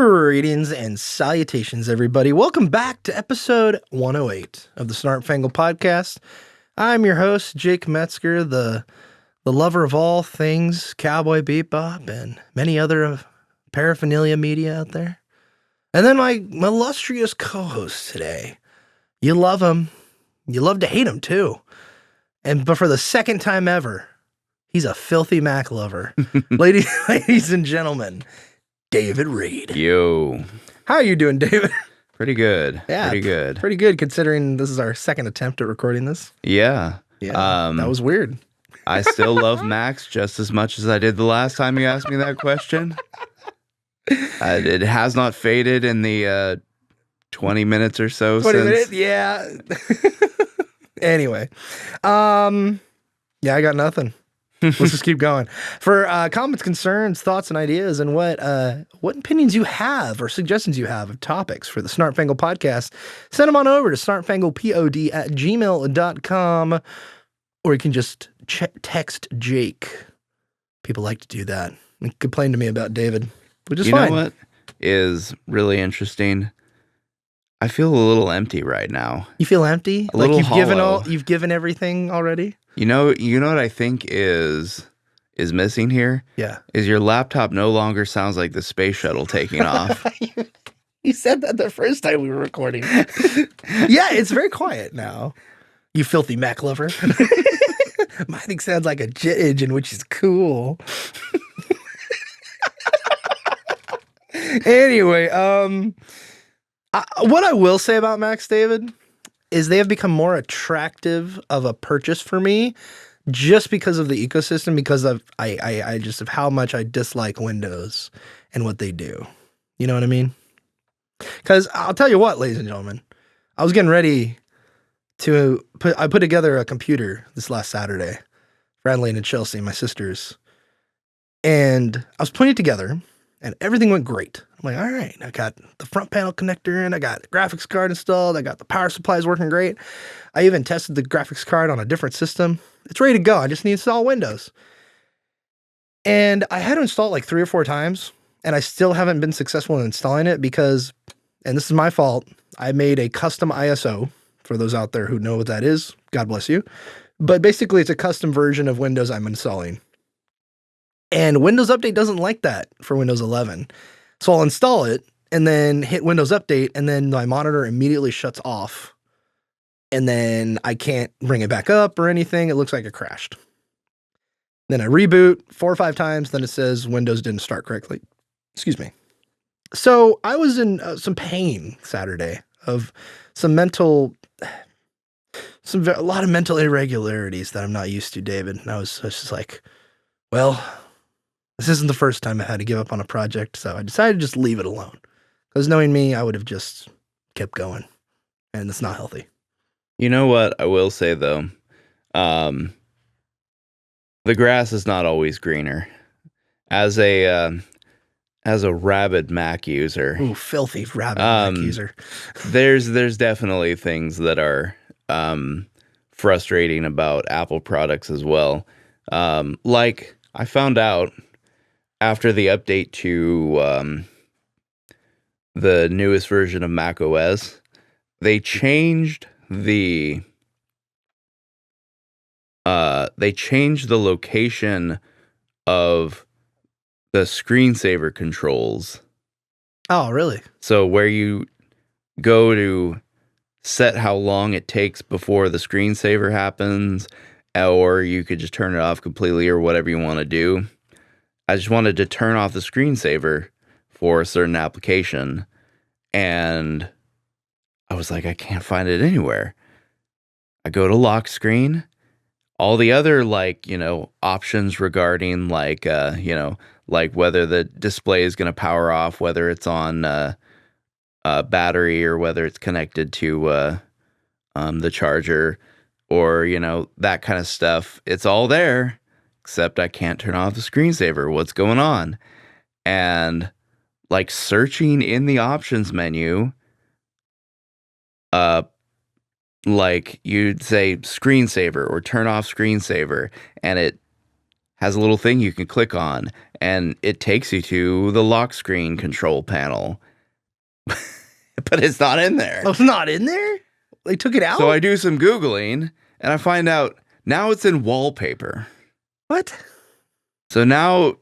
Greetings and salutations, everybody. Welcome back to episode 108 of the Snarp Fangle Podcast. I'm your host, Jake Metzger, the lover of all things cowboy bebop and many other paraphernalia media out there. And then my illustrious co-host today. You love him. You love to hate him, too. But for the second time ever, he's a filthy Mac lover. Ladies and gentlemen, David Reed. Yo. How are you doing, David? Pretty good. Yeah. Pretty good. Pretty good considering this is our second attempt at recording this. Yeah. Yeah. That was weird. I still love Max just as much as I did the last time you asked me that question. It has not faded in the 20 minutes or so 20 since. minutes? Yeah. Anyway. Yeah, I got nothing. Let's just keep going. For comments, concerns, thoughts, and ideas, and what opinions you have or suggestions you have of topics for the Snarp Fangle Podcast, send them on over to snarpfanglepod@gmail.com, or you can just text Jake. People like to do that and complain to me about David, which is fine. You know what is really interesting? I feel a little empty right now. You feel empty? A little you've given everything already? You know what I think is missing here? Yeah. Is your laptop no longer sounds like the space shuttle taking off. You said that the first time we were recording. Yeah, it's very quiet now. You filthy Mac lover. My thing sounds like a jet engine, which is cool. Anyway, what I will say about Max, David, is they have become more attractive of a purchase for me just because of the ecosystem, because of I just of how much I dislike Windows and what they do. You know what I mean? Because I'll tell you what, ladies and gentlemen, I was getting ready to put together a computer this last Saturday for Adelaide and Chelsea, my sisters, and I was putting it together and everything went great. I'm like, all right, I got the front panel connector in, I got the graphics card installed, I got the power supplies working great. I even tested the graphics card on a different system. It's ready to go. I just need to install Windows. And I had to install it like 3 or 4 times, and I still haven't been successful in installing it because, and this is my fault, I made a custom ISO. For those out there who know what that is, God bless you. But basically, it's a custom version of Windows I'm installing. And Windows Update doesn't like that for Windows 11. So I'll install it and then hit Windows Update, and then my monitor immediately shuts off. And then I can't bring it back up or anything. It looks like it crashed. Then I reboot 4 or 5 times. Then it says Windows didn't start correctly. Excuse me. So I was in some pain Saturday of a lot of mental irregularities that I'm not used to, David. And I was just like, well, this isn't the first time I had to give up on a project, so I decided to just leave it alone. Because knowing me, I would have just kept going, and it's not healthy. You know what I will say, though? The grass is not always greener. As a rabid Mac user. Ooh, filthy rabid Mac user. there's definitely things that are frustrating about Apple products as well. Like, I found out after the update to the newest version of Mac OS, they changed the location of the screensaver controls. Oh, really? So where you go to set how long it takes before the screensaver happens, or you could just turn it off completely or whatever you want to do. I just wanted to turn off the screensaver for a certain application, and I was like, I can't find it anywhere. I go to lock screen, all the other options regarding like whether the display is going to power off, whether it's on battery or whether it's connected to the charger, or that kind of stuff. It's all there, except I can't turn off the screensaver. What's going on? And like searching in the options menu, like you'd say screensaver or turn off screensaver, and it has a little thing you can click on, and it takes you to the lock screen control panel. But it's not in there. Oh, it's not in there? They took it out? So I do some Googling, and I find out now it's in wallpaper. What? So now,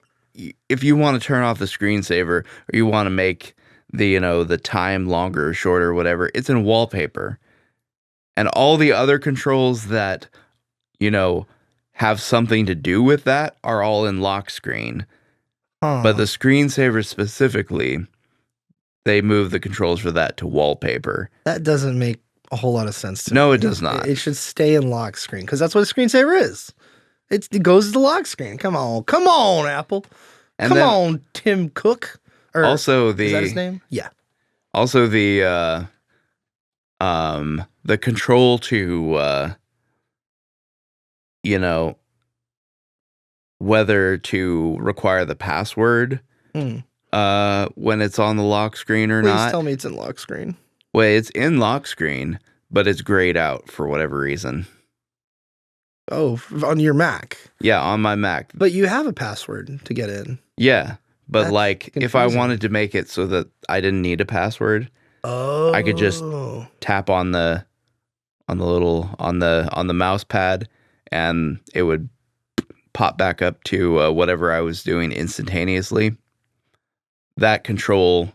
if you want to turn off the screensaver, or you want to make the time longer or shorter or whatever, it's in wallpaper. And all the other controls that, have something to do with that are all in lock screen. But the screensaver specifically, they move the controls for that to wallpaper. That doesn't make a whole lot of sense to me. No, it does not. It should stay in lock screen because that's what a screensaver is. It goes to the lock screen. Come on, Apple. And Come on, Tim Cook. Also, is that his name? Yeah. Also, the control to whether to require the password when it's on the lock screen or not. Please tell me it's in lock screen. Well, it's in lock screen, but it's grayed out for whatever reason. Oh, on your Mac. Yeah, on my Mac. But you have a password to get in. Yeah, but That's if I confusing. wanted to make it so that I didn't need a password, I could just tap on the mouse pad, and it would pop back up to whatever I was doing instantaneously. That control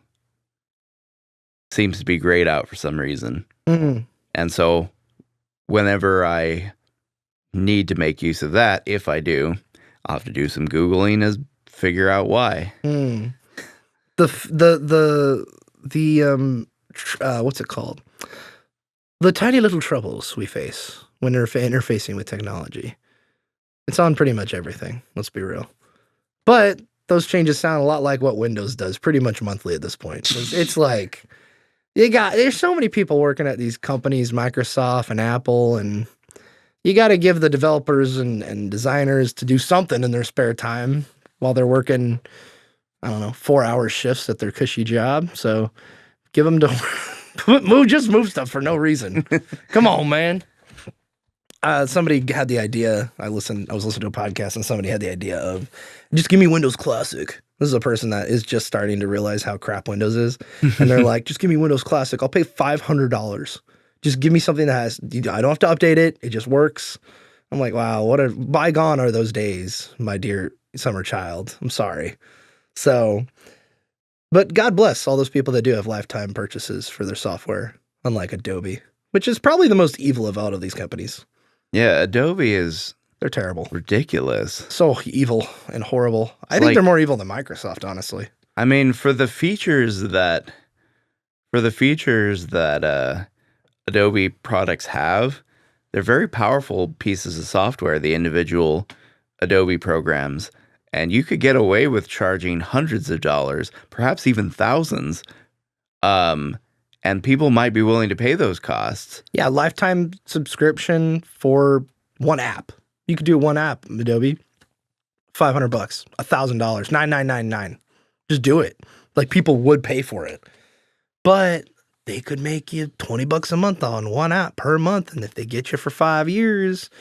seems to be grayed out for some reason. Mm. And so whenever I need to make use of that, if I do, I'll have to do some Googling to figure out why. Mm. What's it called? The tiny little troubles we face when we're interfacing with technology. It's on pretty much everything. Let's be real. But those changes sound a lot like what Windows does pretty much monthly at this point. It's like there's so many people working at these companies, Microsoft and Apple, and you got to give the developers and designers to do something in their spare time while they're working, 4-hour shifts at their cushy job. So give them to move stuff for no reason. Come on, man. Somebody had the idea. I was listening to a podcast, and somebody had the idea of just give me Windows Classic. This is a person that is just starting to realize how crap Windows is, and they're like, just give me Windows Classic. I'll pay $500. Just give me something that I don't have to update it. It just works. I'm like, wow, bygone are those days, my dear summer child. I'm sorry. So, but God bless all those people that do have lifetime purchases for their software, unlike Adobe, which is probably the most evil of all of these companies. Yeah, Adobe They're terrible. ridiculous. So evil and horrible. I think they're more evil than Microsoft, honestly. I mean, for the features that Adobe products have, they're very powerful pieces of software, the individual Adobe programs, and you could get away with charging hundreds of dollars, perhaps even thousands, and people might be willing to pay those costs. Yeah, lifetime subscription for one app. You could do one app, Adobe. $500, $1,000, $9,999. Just do it. Like, people would pay for it. But they could make you $20 a month on one app per month, and if they get you for 5 years,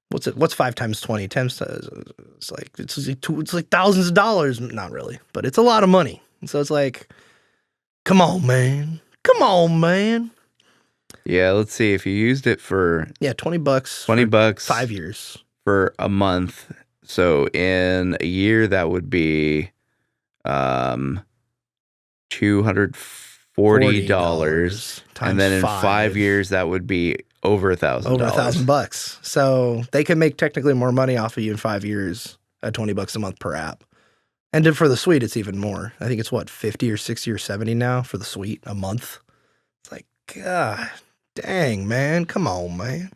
what's 5 times 20? It's like thousands of dollars. Not really, but it's a lot of money. And so it's like, come on, man. Come on, man. Yeah, let's see. If you used it for $20, $20, 5 years for a month. So in a year, that would be $240, and then in 5 years, that would be over $1,000. Over $1,000. So they can make technically more money off of you in 5 years at $20 a month per app. And then for the suite, it's even more. I think it's 50 or 60 or 70 now for the suite a month. It's like, God dang, man. Come on, man.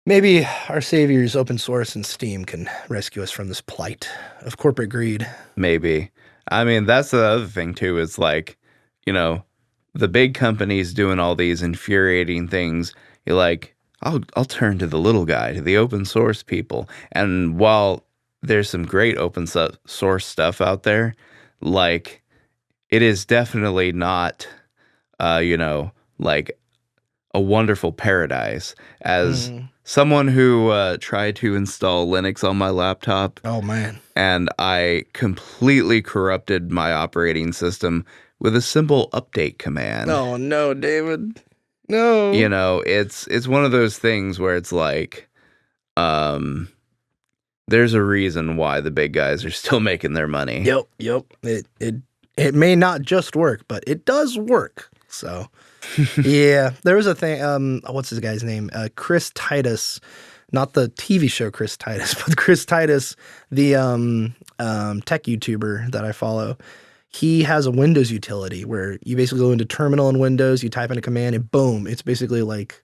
Maybe our saviors, open source and Steam, can rescue us from this plight of corporate greed. Maybe. I mean, that's the other thing, too. It's like, the big companies doing all these infuriating things. You're like, I'll turn to the little guy, to the open source people. And while there's some great open source stuff out there, like, it is definitely not, like a wonderful paradise. As someone who tried to install Linux on my laptop, Oh, man. and I completely corrupted my operating system with a simple update command. Oh, no, David. No. You know, it's one of those things where it's like, there's a reason why the big guys are still making their money. Yep. It may not just work, but it does work. So, yeah, there was a thing. What's his guy's name? Chris Titus, not the TV show Chris Titus, but Chris Titus, the tech YouTuber that I follow. He has a Windows utility where you basically go into terminal in Windows, you type in a command, and boom, it's basically like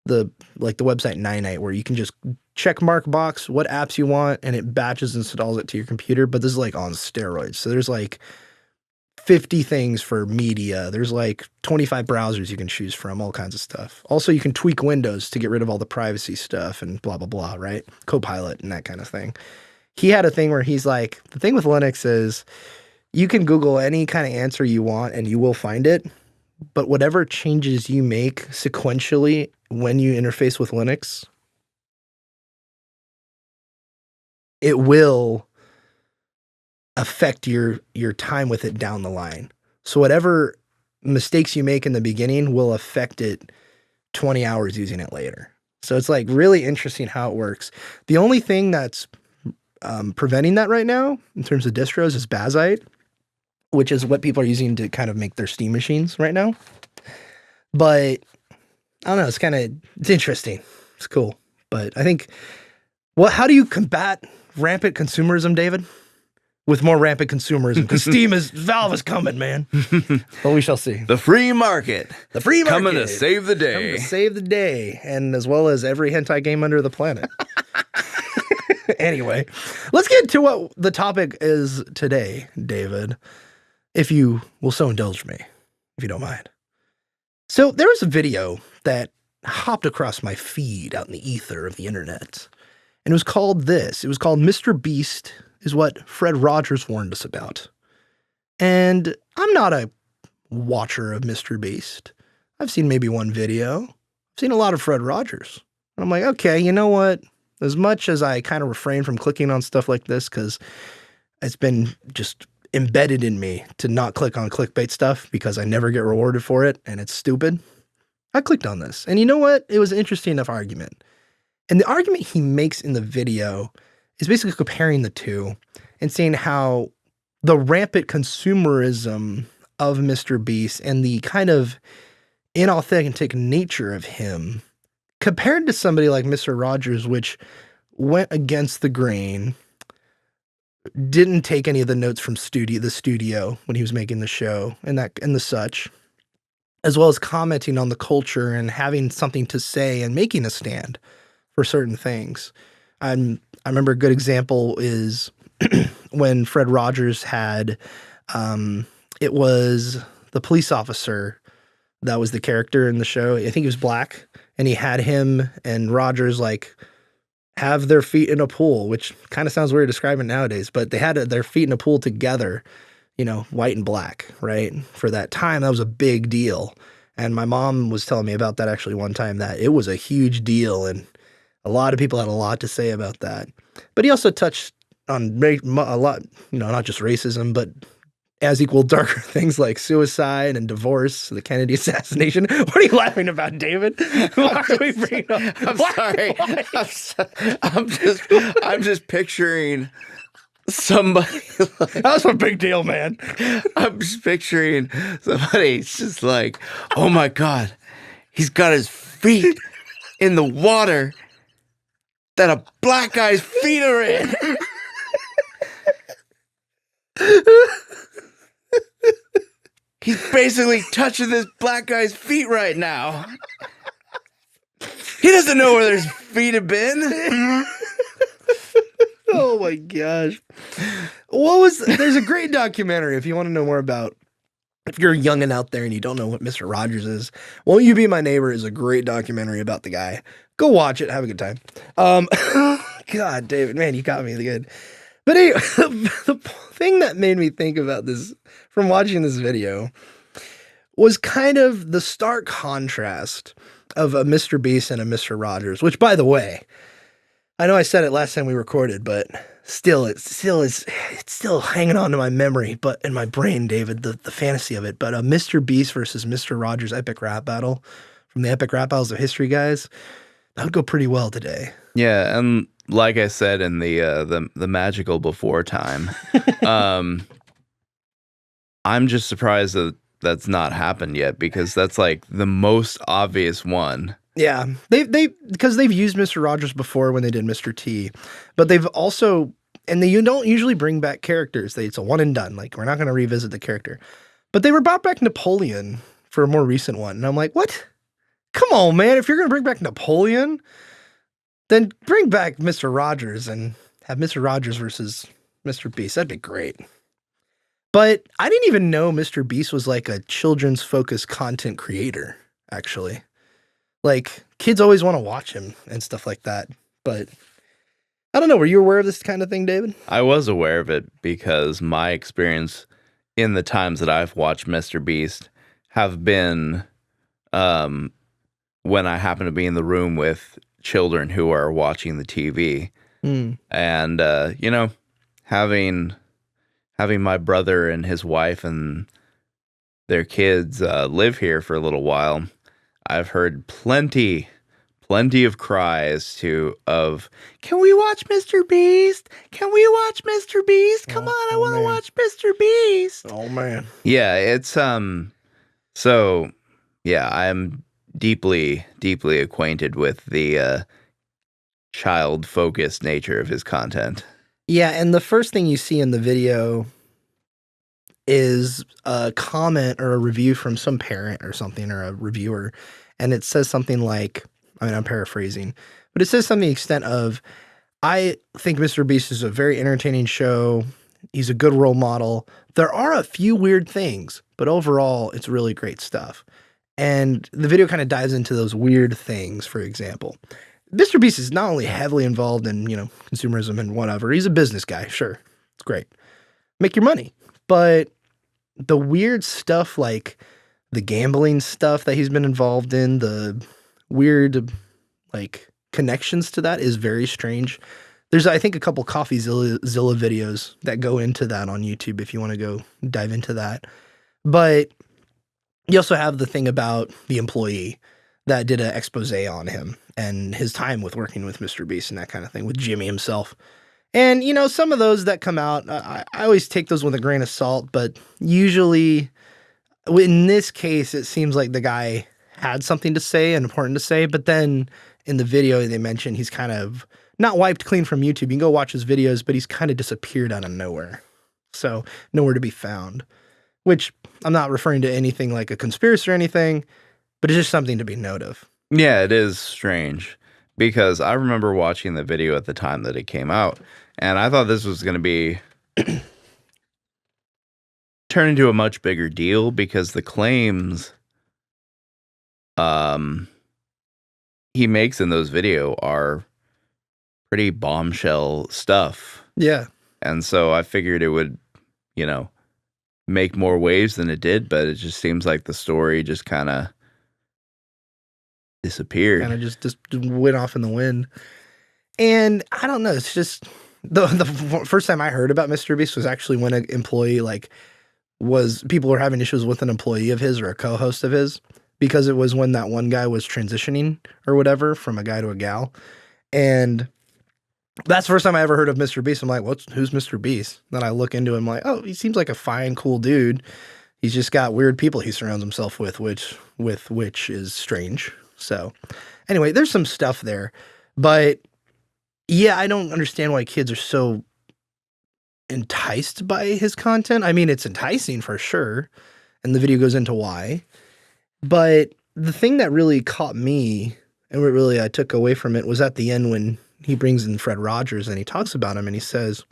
the website Ninite, where you can just check mark box what apps you want, and it batches and installs it to your computer. But this is like on steroids. So there's like 50 things for media. There's like 25 browsers you can choose from, all kinds of stuff. Also, you can tweak Windows to get rid of all the privacy stuff and blah, blah, blah, right? Copilot and that kind of thing. He had a thing where he's like, the thing with Linux is you can Google any kind of answer you want and you will find it. But whatever changes you make sequentially when you interface with Linux, it will affect your time with it down the line. So whatever mistakes you make in the beginning will affect it 20 hours using it later. So it's like really interesting how it works. The only thing that's preventing that right now in terms of distros is Bazite, which is what people are using to kind of make their Steam machines right now. But I don't know, it's interesting. It's cool. But I think, how do you combat rampant consumerism, David? With more rampant consumerism, because Valve is coming, man. Well, we shall see. The free market. The free market. Coming to save the day. Coming to save the day, and as well as every hentai game under the planet. Anyway, let's get to what the topic is today, David, if you will so indulge me, if you don't mind. So there was a video that hopped across my feed out in the ether of the internet, and it was called this. It was called Mr. Beast is what Fred Rogers warned us about. And I'm not a watcher of Mr. Beast. I've seen maybe one video. I've seen a lot of Fred Rogers. And I'm like, okay, you know what? As much as I kind of refrain from clicking on stuff like this because it's been just embedded in me to not click on clickbait stuff because I never get rewarded for it and it's stupid, I clicked on this. And you know what? It was an interesting enough argument. And the argument he makes in the video is basically comparing the two and saying how the rampant consumerism of Mr. Beast and the kind of inauthentic nature of him compared to somebody like Mr. Rogers, which went against the grain, didn't take any of the notes from the studio when he was making the show and the such, as well as commenting on the culture and having something to say and making a stand for certain things. I remember a good example is when Fred Rogers had, it was the police officer that was the character in the show. I think he was black, and he had him and Rogers like have their feet in a pool, which kind of sounds weird describing nowadays, but they had their feet in a pool together, you know, white and black, right? For that time, that was a big deal. And my mom was telling me about that actually one time, that it was a huge deal, and a lot of people had a lot to say about that. But he also touched on a lot, you know, not just racism, but as equal darker things like suicide and divorce, the Kennedy assassination. What are you laughing about, David? Why are we bringing up? I'm sorry. I'm just picturing somebody. That was a big deal, man. I'm just picturing somebody just like, oh my God, he's got his feet in the water that a black guy's feet are in. He's basically touching this black guy's feet right now. He doesn't know where his feet have been. Oh my gosh. There's a great documentary if you want to know more about, if you're young and out there and you don't know what Mr. Rogers is, Won't You Be My Neighbor is a great documentary about the guy. Go watch it. Have a good time. God, David, man, you got me good. But anyway, the thing that made me think about this from watching this video was kind of the stark contrast of a Mr. Beast and a Mr. Rogers, which, by the way, I know I said it last time we recorded, but it's still hanging on to my memory, but in my brain, David, the fantasy of it. But a Mr. Beast versus Mr. Rogers epic rap battle from the epic rap battles of history, guys, that would go pretty well today. Yeah, and like I said in the magical before time, I'm just surprised that that's not happened yet, because that's like the most obvious one. Yeah, because they've used Mr. Rogers before when they did Mr. T, but they've also, and you don't usually bring back characters. It's a one and done. Like, we're not going to revisit the character, but they were brought back Napoleon for a more recent one, and I'm like, what? Come on, man! If you're going to bring back Napoleon, then bring back Mr. Rogers and have Mr. Rogers versus Mr. Beast. That'd be great. But I didn't even know Mr. Beast was like a children's focused content creator, actually. Like, kids always want to watch him and stuff like that. But I don't know. Were you aware of this kind of thing, David? I was aware of it because my experience in the times that I've watched Mr. Beast have been when I happen to be in the room with children who are watching the TV. And, having my brother and his wife and their kids live here for a little while, I've heard plenty of cries of, can we watch Mr. Beast? Can we watch Mr. Beast? Come on, I want to watch Mr. Beast. Oh, man. Yeah, it's, so, yeah, I'm deeply acquainted with the child-focused nature of his content. Yeah, and the first thing you see in the video is a comment or a review from some parent or something, or a reviewer, and it says something like, I mean, I'm paraphrasing, but it says something to the extent of, I think Mr. Beast is a very entertaining show. He's a good role model. There are a few weird things, but overall, it's really great stuff. And the video kind of dives into those weird things. For example, Mr. Beast is not only heavily involved in, consumerism and whatever. He's a business guy. Sure. It's great. Make your money. But the weird stuff, like the gambling stuff that he's been involved in, the weird, like, connections to that is very strange. There's, I think, a couple CoffeeZilla videos that go into that on YouTube if you want to go dive into that. But you also have the thing about the employee that did an expose on him and his time with working with Mr. Beast and that kind of thing, with Jimmy himself. And, some of those that come out, I always take those with a grain of salt, but usually, in this case, it seems like the guy had something to say and important to say, but then in the video they mentioned he's kind of not wiped clean from YouTube. You can go watch his videos, but he's kind of disappeared out of nowhere. So, nowhere to be found, which I'm not referring to anything like a conspiracy or anything, but it's just something to be note of. Yeah, it is strange, because I remember watching the video at the time that it came out, and I thought this was going to be turn into a much bigger deal, because the claims he makes in those videos are pretty bombshell stuff. Yeah. And so I figured it would, make more waves than it did, but it just seems like the story just kind of disappeared. Kind of just went off in the wind. And I don't know, it's just the first time I heard about Mr. Beast was actually when an employee, people were having issues with an employee of his or a co-host of his, because it was when that one guy was transitioning or whatever from a guy to a gal. And that's the first time I ever heard of Mr. Beast. I'm like, who's Mr. Beast? Then I look into him, like, oh, he seems like a fine, cool dude. He's just got weird people he surrounds himself with, which is strange. So anyway, there's some stuff there, but yeah, I don't understand why kids are so enticed by his content. I mean, it's enticing for sure, and the video goes into why, but the thing that really caught me and what really I took away from it was at the end when he brings in Fred Rogers and he talks about him and he says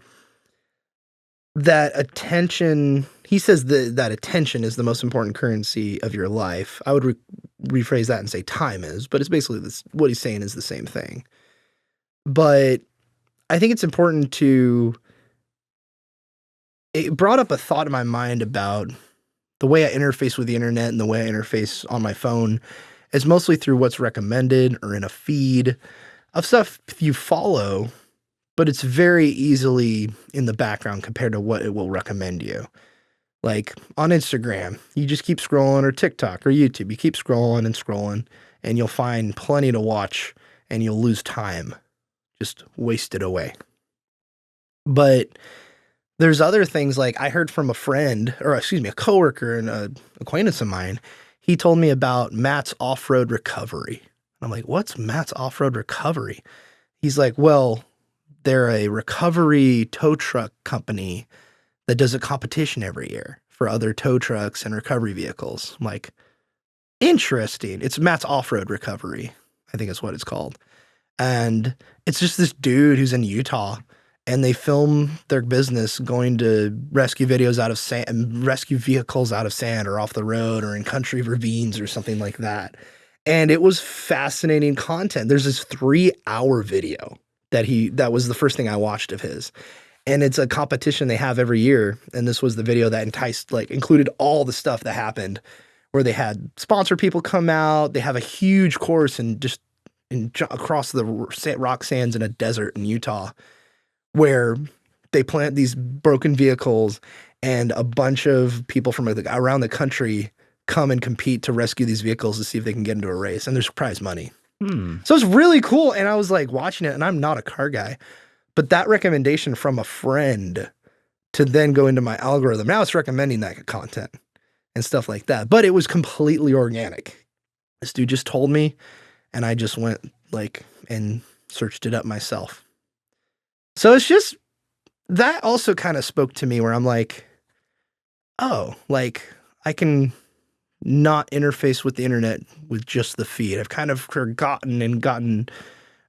that attention, that attention is the most important currency of your life. I would rephrase that and say time is, but it's basically what he's saying is the same thing. But I think it's important it brought up a thought in my mind about the way I interface with the internet and the way I interface on my phone is mostly through what's recommended or in a feed of stuff you follow, but it's very easily in the background compared to what it will recommend you. Like on Instagram, you just keep scrolling, or TikTok or YouTube, you keep scrolling and scrolling, and you'll find plenty to watch and you'll lose time, just wasted away. But there's other things, like I heard from a friend, or excuse me, a coworker and an acquaintance of mine. He told me about Matt's Off-Road Recovery. I'm like, what's Matt's Off-Road Recovery? He's like, well, they're a recovery tow truck company that does a competition every year for other tow trucks and recovery vehicles. I'm like, interesting. It's Matt's Off-Road Recovery, I think is what it's called. And it's just this dude who's in Utah, and they film their business going to rescue videos out of sand, rescue vehicles out of sand or off the road or in country ravines or something like that. And it was fascinating content. There's this 3-hour video that was the first thing I watched of his. And it's a competition they have every year. And this was the video that included all the stuff that happened, where they had sponsor people come out. They have a huge course across the rock sands in a desert in Utah, where they plant these broken vehicles, and a bunch of people from around the country come and compete to rescue these vehicles to see if they can get into a race. And there's prize money. So it's really cool. And I was like watching it, and I'm not a car guy, but that recommendation from a friend to then go into my algorithm, now it's recommending that content and stuff like that. But it was completely organic. This dude just told me, and I just went and searched it up myself. So it's just, that also kind of spoke to me, where I'm like, oh, I can not interface with the internet with just the feed. I've kind of forgotten and gotten,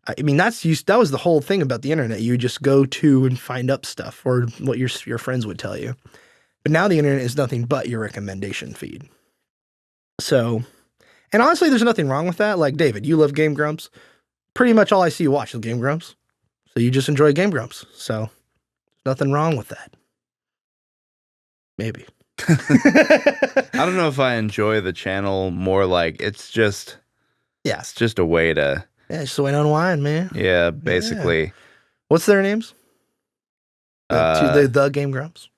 I mean, that was the whole thing about the internet. You just go to and find up stuff, or what your friends would tell you. But now the internet is nothing but your recommendation feed. So, and honestly, there's nothing wrong with that. Like, David, you love Game Grumps. Pretty much all I see you watch is Game Grumps. So you just enjoy Game Grumps. So nothing wrong with that. Maybe. I don't know if I enjoy the channel more like it's just a way to. Yeah, it's just a way to unwind, man. Yeah, basically. Yeah. What's their names? The Game Grumps.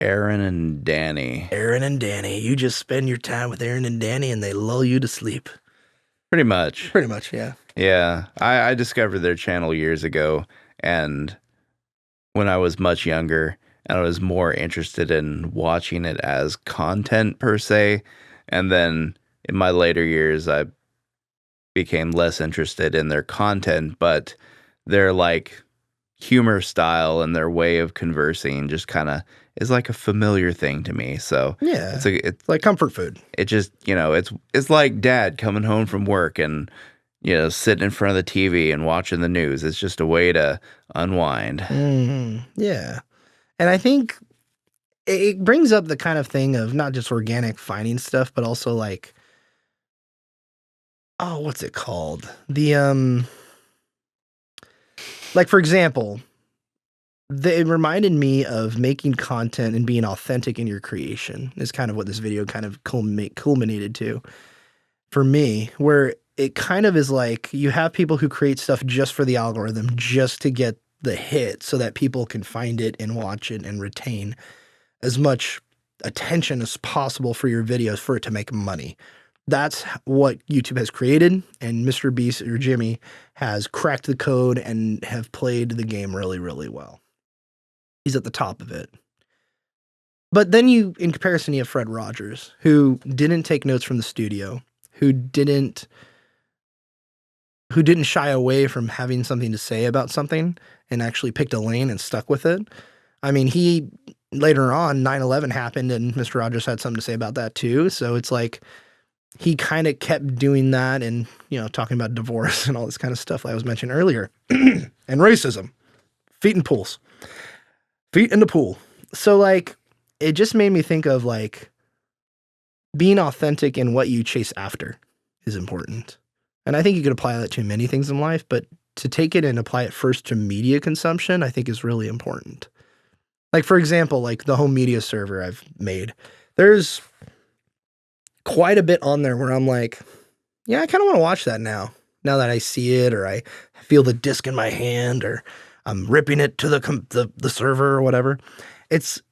Aaron and Danny. Aaron and Danny. You just spend your time with Aaron and Danny, and they lull you to sleep. Pretty much. Pretty much, yeah. Yeah. I discovered their channel years ago, and when I was much younger, and I was more interested in watching it as content per se. And then in my later years, I became less interested in their content, but their humor style and their way of conversing just kind of is like a familiar thing to me. So yeah, it's like comfort food. It just, it's like dad coming home from work and, sitting in front of the TV and watching the news. It's just a way to unwind. Mm-hmm. Yeah. And I think it brings up the kind of thing of not just organic finding stuff, but also what's it called? The, for example, it reminded me of making content and being authentic in your creation is kind of what this video kind of culminated to for me, where it kind of is like you have people who create stuff just for the algorithm, just to get the hit so that people can find it and watch it and retain as much attention as possible for your videos for it to make money. That's what YouTube has created, and Mr. Beast or Jimmy has cracked the code and have played the game really, really well. He's at the top of it. But then in comparison, you have Fred Rogers, who didn't take notes from the studio, who didn't shy away from having something to say about something and actually picked a lane and stuck with it. I mean, later on, 9/11 happened and Mr. Rogers had something to say about that too. So it's like he kind of kept doing that and, talking about divorce and all this kind of stuff like I was mentioning earlier. And racism. Feet in pools. Feet in the pool. So it just made me think of being authentic in what you chase after is important. And I think you could apply that to many things in life, but to take it and apply it first to media consumption, I think is really important. Like, for example, like the home media server I've made, there's quite a bit on there where I'm like, yeah, I kind of want to watch that now that I see it, or I feel the disc in my hand, or I'm ripping it to the server or whatever. It's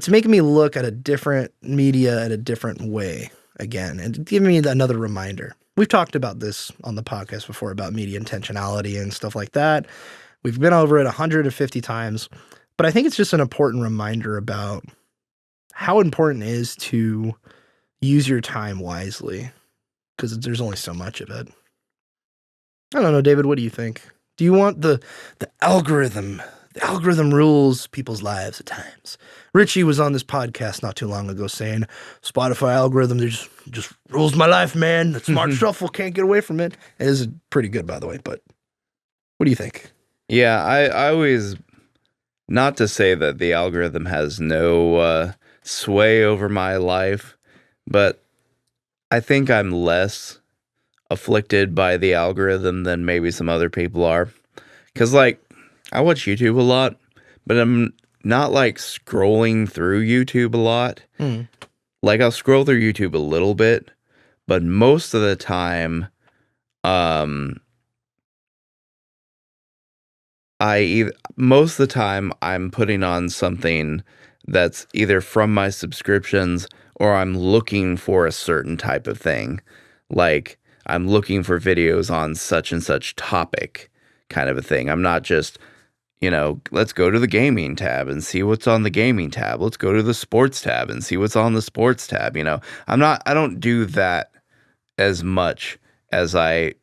making me look at a different media in a different way again, and giving me another reminder. We've talked about this on the podcast before about media intentionality and stuff like that. We've been over it 150 times, but I think it's just an important reminder about how important it is to use your time wisely, because there's only so much of it. I don't know, David, what do you think? Do you want the algorithm? The algorithm rules people's lives at times. Richie was on this podcast not too long ago saying, Spotify algorithm just rules my life, man. The smart shuffle can't get away from it. It is pretty good, by the way, but what do you think? Yeah, I always, not to say that the algorithm has no sway over my life, but I think I'm less afflicted by the algorithm than maybe some other people are. Because, like, I watch YouTube a lot, but I'm not, like, scrolling through YouTube a lot. Like, I'll scroll through YouTube a little bit, but most of the time, I'm putting on something that's either from my subscriptions or I'm looking for a certain type of thing. Like, I'm looking for videos on such and such topic kind of a thing. I'm not just, let's go to the gaming tab and see what's on the gaming tab. Let's go to the sports tab and see what's on the sports tab. I don't do that as much as I,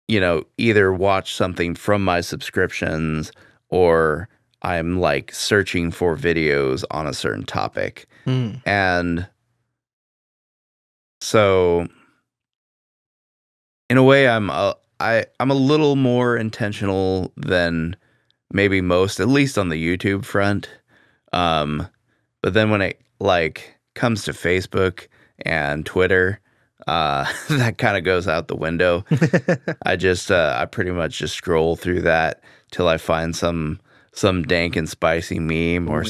either watch something from my subscriptions or I'm like searching for videos on a certain topic. And so in a way, I'm a little more intentional than maybe most, at least on the YouTube front. But then when it like comes to Facebook and Twitter, that kind of goes out the window. I pretty much just scroll through that till I find some dank and spicy meme or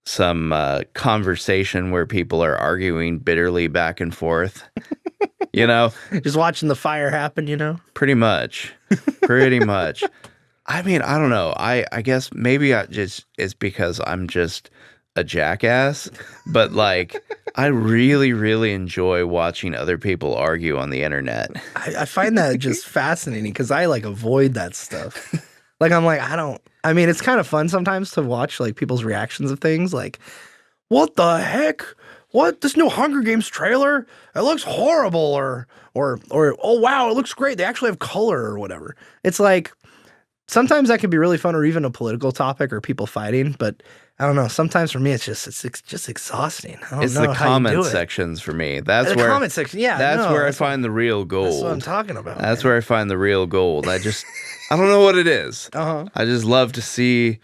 some conversation where people are arguing bitterly back and forth. Just watching the fire happen, Pretty much. I mean, I don't know. I guess maybe it's because I'm just a jackass, but like I really, really enjoy watching other people argue on the internet. I find that just fascinating because I like avoid that stuff. Like, I'm like, it's kind of fun sometimes to watch like people's reactions of things like, what the heck? What? This new Hunger Games trailer? It looks horrible, or oh wow, it looks great. They actually have color or whatever. It's like sometimes that can be really fun, or even a political topic or people fighting. But I don't know. Sometimes for me, it's just exhausting. I don't know. It's the comment sections for me. That's the where comment section. Yeah, that's where I find the real gold. That's what I'm talking about. That's where I find the real gold. I don't know what it is. I just love to see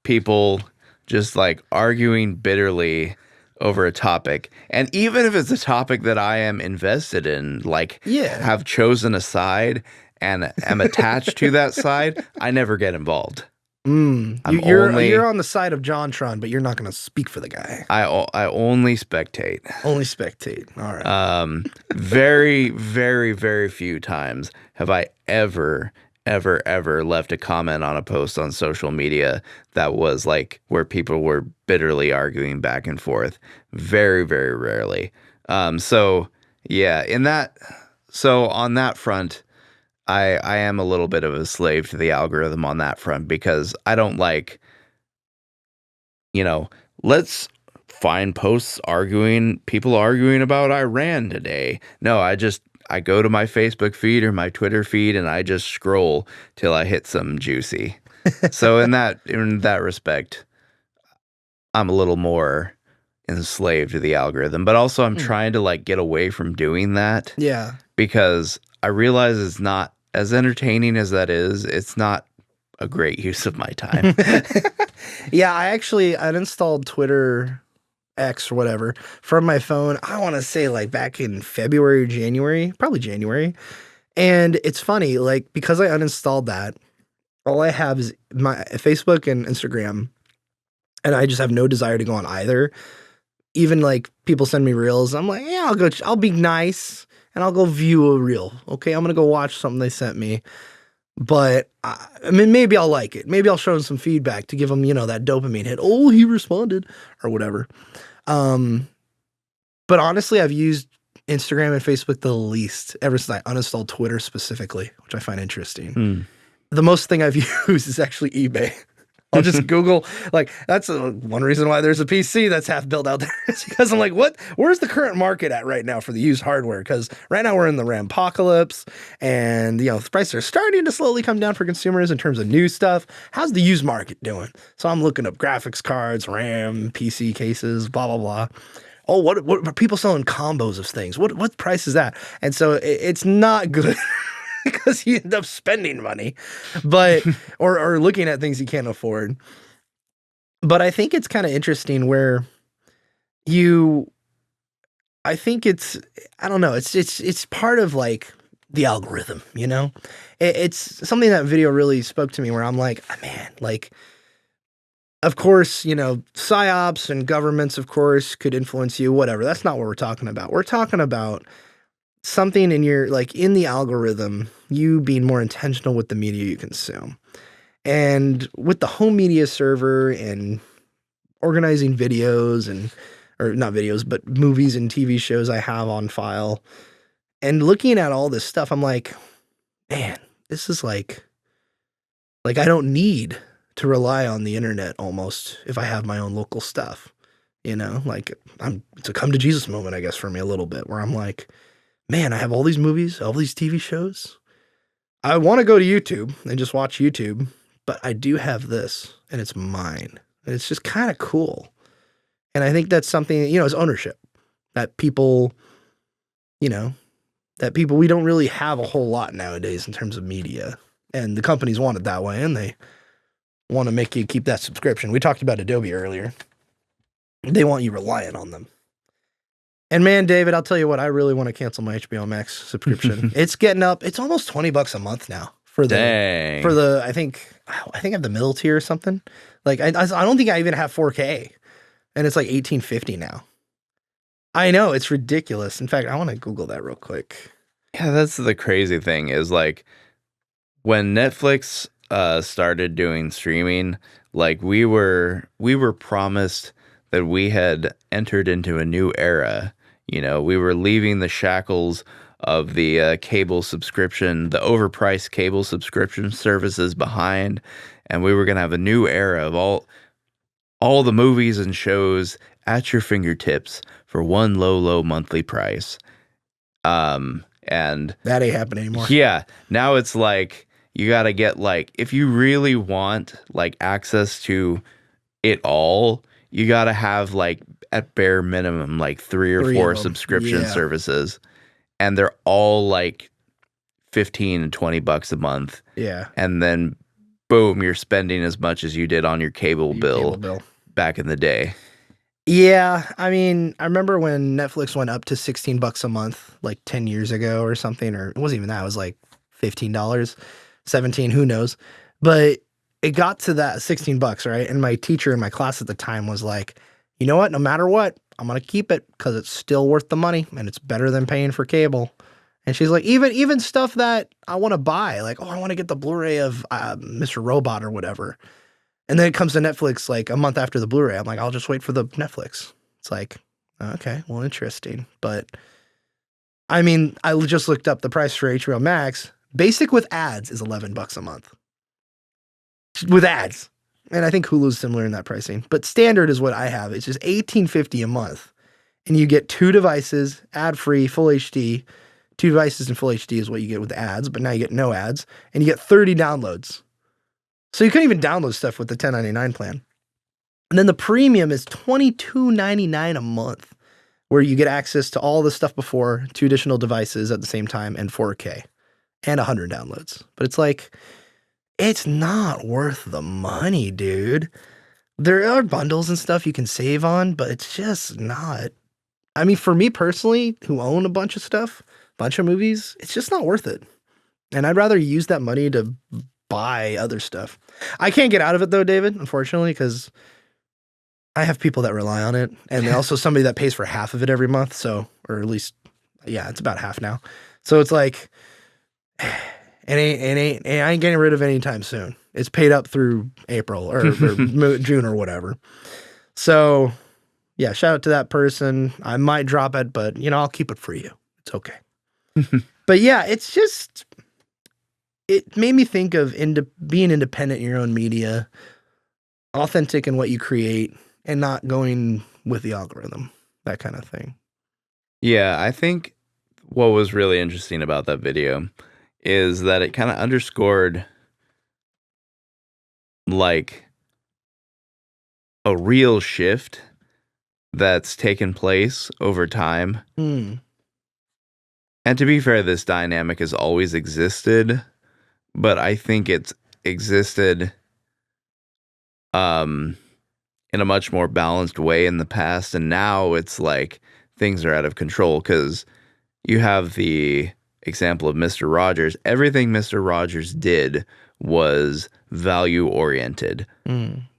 people just like arguing bitterly over a topic. And even if it's a topic that I am invested in, like have chosen a side and am attached to that side, I never get involved. You're on the side of JonTron, but you're not going to speak for the guy. I only spectate. Only spectate. All right. Very, very, very few times have I ever left a comment on a post on social media that was like where people were bitterly arguing back and forth. Very, very rarely. So on that front, I am a little bit of a slave to the algorithm on that front because I don't like, let's find posts people arguing about Iran today. No, I go to my Facebook feed or my Twitter feed and I just scroll till I hit some juicy. So in that respect, I'm a little more enslaved to the algorithm, but also I'm trying to like get away from doing that. Yeah. Because I realize it's not as entertaining as that is. It's not a great use of my time. Yeah, I actually uninstalled Twitter X or whatever from my phone. I want to say like back in February or January, probably January. And it's funny, like because I uninstalled that, all I have is my Facebook and Instagram, and I just have no desire to go on either. Even like people send me reels, I'm like, yeah, I'll be nice and I'll go view a reel. Okay, I'm gonna go watch something they sent me. But I mean, maybe I'll like it. Maybe I'll show them some feedback to give them, that dopamine hit. Oh, he responded or whatever. But honestly, I've used Instagram and Facebook the least ever since I uninstalled Twitter specifically, which I find interesting. The most thing I've used is actually eBay. I'll just Google, like, that's one reason why there's a PC that's half built out there. It's because I'm like, where's the current market at right now for the used hardware? Because right now we're in the Rampocalypse, and, the prices are starting to slowly come down for consumers in terms of new stuff. How's the used market doing? So I'm looking up graphics cards, RAM, PC cases, blah, blah, blah. Oh, what are people selling combos of things? What price is that? And so it's not good. Because you end up spending money, but or looking at things you can't afford. But I think it's kind of interesting where I think I don't know, it's part of like the algorithm, It's something that video really spoke to me where I'm like, oh, man, like, of course, psyops and governments, of course, could influence you, whatever. That's not what we're talking about. We're talking about something in your, like, in the algorithm, you being more intentional with the media you consume. And with the home media server and organizing videos or not videos, but movies and TV shows I have on file and looking at all this stuff, I'm like, man, this is like I don't need to rely on the internet almost if I have my own local stuff, like it's a come to Jesus moment, I guess, for me a little bit where I'm like, man, I have all these movies, all these TV shows. I want to go to YouTube and just watch YouTube, but I do have this, and it's mine. And it's just kind of cool. And I think that's something, is ownership. That people, we don't really have a whole lot nowadays in terms of media. And the companies want it that way, and they want to make you keep that subscription. We talked about Adobe earlier. They want you reliant on them. And man, David, I'll tell you what, I really want to cancel my HBO Max subscription. It's getting up. It's almost $20 a month now for the I think I have the middle tier or something. Like I don't think I even have 4K, and it's like $18.50 now. I know, it's ridiculous. In fact, I want to Google that real quick. Yeah, that's the crazy thing is like when Netflix started doing streaming, like we were promised that we had entered into a new era. We were leaving the shackles of the cable subscription, the overpriced cable subscription services behind, and we were going to have a new era of all the movies and shows at your fingertips for one low monthly price. And that ain't happening anymore. Yeah, now it's like you got to get like if you really want like access to it all, you got to have like at bare minimum like three or four subscription services, and they're all like $15 and $20 a month. Yeah. And then boom, you're spending as much as you did on your cable bill back in the day. Yeah, I mean, I remember when Netflix went up to $16 a month like 10 years ago or something, or it wasn't even that, it was like $15, 17, who knows. But it got to that $16, right? And my teacher in my class at the time was like, you know what? No matter what, I'm going to keep it because it's still worth the money and it's better than paying for cable. And she's like, even stuff that I want to buy, like, oh, I want to get the Blu-ray of Mr. Robot or whatever. And then it comes to Netflix like a month after the Blu-ray. I'm like, I'll just wait for the Netflix. It's like, okay, well, interesting. But I mean, I just looked up the price for HBO Max. Basic with ads is $11 a month. With ads. And I think Hulu's similar in that pricing. But standard is what I have. It's just $18.50 a month. And you get 2 devices, ad-free, full HD. 2 devices in full HD is what you get with the ads, but now you get no ads. And you get 30 downloads. So you couldn't even download stuff with the $10.99 plan. And then the premium is $22.99 a month, where you get access to all the stuff before, 2 additional devices at the same time, and 4K. And 100 downloads. But it's like, it's not worth the money, dude. There are bundles and stuff you can save on, but it's just not. I mean, for me personally, who own a bunch of stuff, bunch of movies, it's just not worth it. And I'd rather use that money to buy other stuff. I can't get out of it though, David, unfortunately, because I have people that rely on it, and also somebody that pays for half of it every month. So, or at least, yeah, it's about half now. So it's like, I ain't getting rid of it anytime soon. It's paid up through April or June or whatever. So, yeah, shout out to that person. I might drop it, but I'll keep it for you. It's okay. But yeah, it's just, it made me think of being independent in your own media, authentic in what you create, and not going with the algorithm, that kind of thing. Yeah, I think what was really interesting about that video is that it kind of underscored like a real shift that's taken place over time. Mm. And to be fair, this dynamic has always existed, but I think it's existed in a much more balanced way in the past, and now it's like things are out of control because you have the example of Mr. Rogers. Everything Mr. Rogers did was value oriented.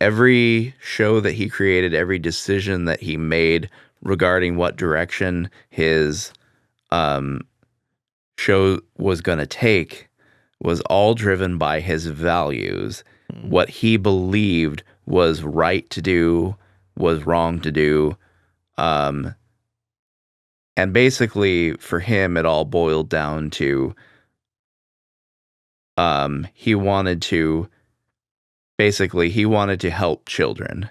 Every show that he created, every decision that he made regarding what direction his show was going to take was all driven by his values. What he believed was right to do, was wrong to do. And basically for him, it all boiled down to he wanted to help children.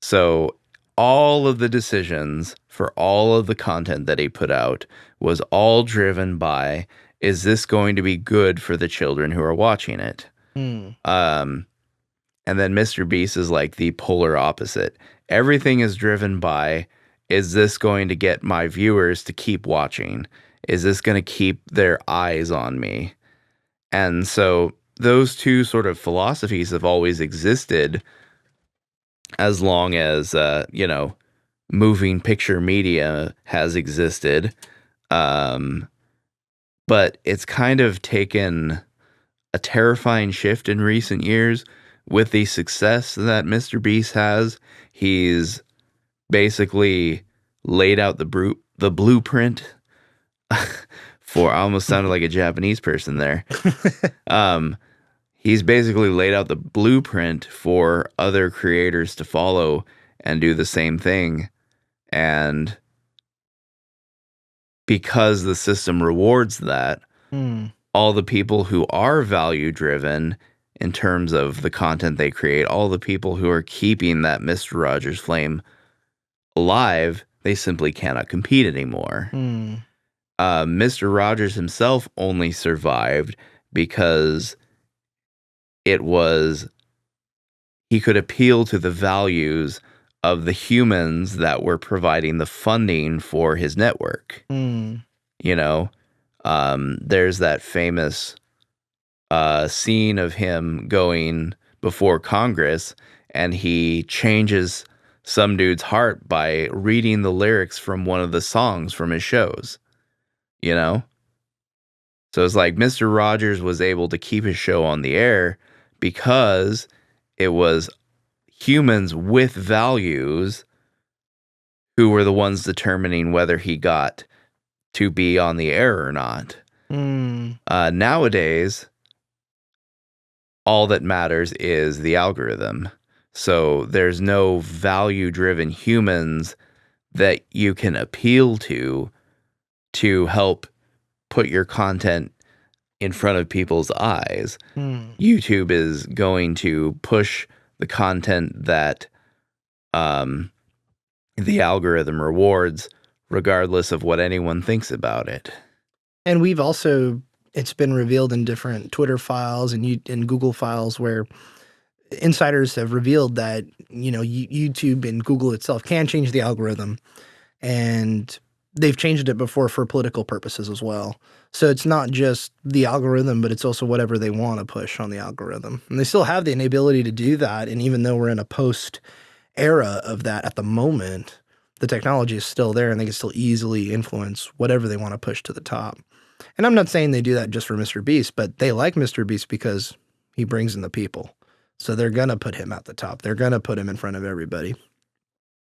So all of the decisions for all of the content that he put out was all driven by, is this going to be good for the children who are watching it? And then Mr. Beast is like the polar opposite. Everything is driven by, is this going to get my viewers to keep watching? Is this going to keep their eyes on me? And so those two sort of philosophies have always existed as long as, moving picture media has existed. But it's kind of taken a terrifying shift in recent years with the success that Mr. Beast has. He's basically laid out the blueprint for, I almost sounded like a Japanese person there. He's basically laid out the blueprint for other creators to follow and do the same thing. And because the system rewards that, all the people who are value driven in terms of the content they create, all the people who are keeping that Mr. Rogers flame alive, they simply cannot compete anymore. Mr. Rogers himself only survived because he could appeal to the values of the humans that were providing the funding for his network. There's that famous scene of him going before Congress, and he changes some dude's heart by reading the lyrics from one of the songs from his shows. So it's like Mr. Rogers was able to keep his show on the air because it was humans with values who were the ones determining whether he got to be on the air or not. Nowadays, all that matters is the algorithm. So there's no value-driven humans that you can appeal to help put your content in front of people's eyes. YouTube is going to push the content that the algorithm rewards, regardless of what anyone thinks about it. And it's been revealed in different Twitter files and Google files where insiders have revealed that, YouTube and Google itself can change the algorithm, and they've changed it before for political purposes as well. So it's not just the algorithm, but it's also whatever they want to push on the algorithm. And they still have the ability to do that. And even though we're in a post era of that at the moment, the technology is still there and they can still easily influence whatever they want to push to the top. And I'm not saying they do that just for Mr. Beast, but they like Mr. Beast because he brings in the people. So they're going to put him at the top. They're going to put him in front of everybody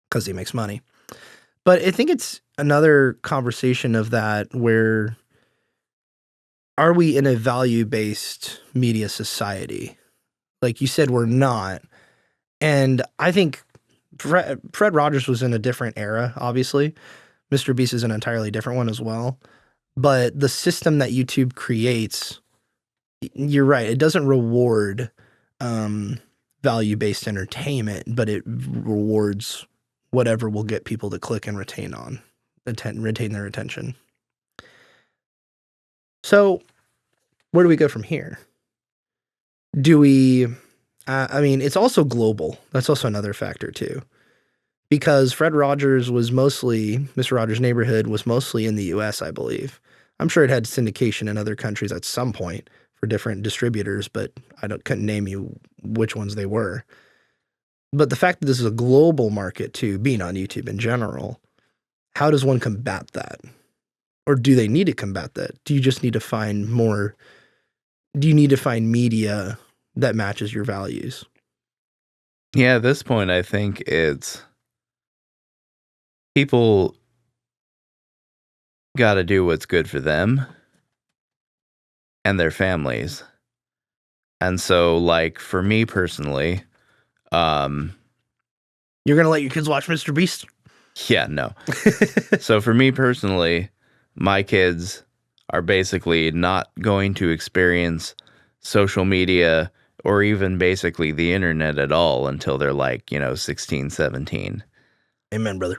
because he makes money. But I think it's another conversation of that where are we in a value-based media society? Like you said, we're not. And I think Fred Rogers was in a different era, obviously. Mr. Beast is an entirely different one as well. But the system that YouTube creates, you're right, it doesn't reward value-based entertainment, but it rewards whatever will get people to click and retain their attention. So where do we go from here? Do we, I mean, it's also global. That's also another factor too. Because Mr. Rogers' Neighborhood was mostly in the US, I believe. I'm sure it had syndication in other countries at some point for different distributors, but couldn't name you which ones they were. But the fact that this is a global market too, being on YouTube in general, how does one combat that? Or do they need to combat that? Do you just need to find media that matches your values? Yeah, at this point, I think it's people got to do what's good for them and their families. And so, like, for me personally, you're going to let your kids watch Mr. Beast? Yeah, no. So for me personally, my kids are basically not going to experience social media or even basically the internet at all until they're like, 16, 17. Amen, brother.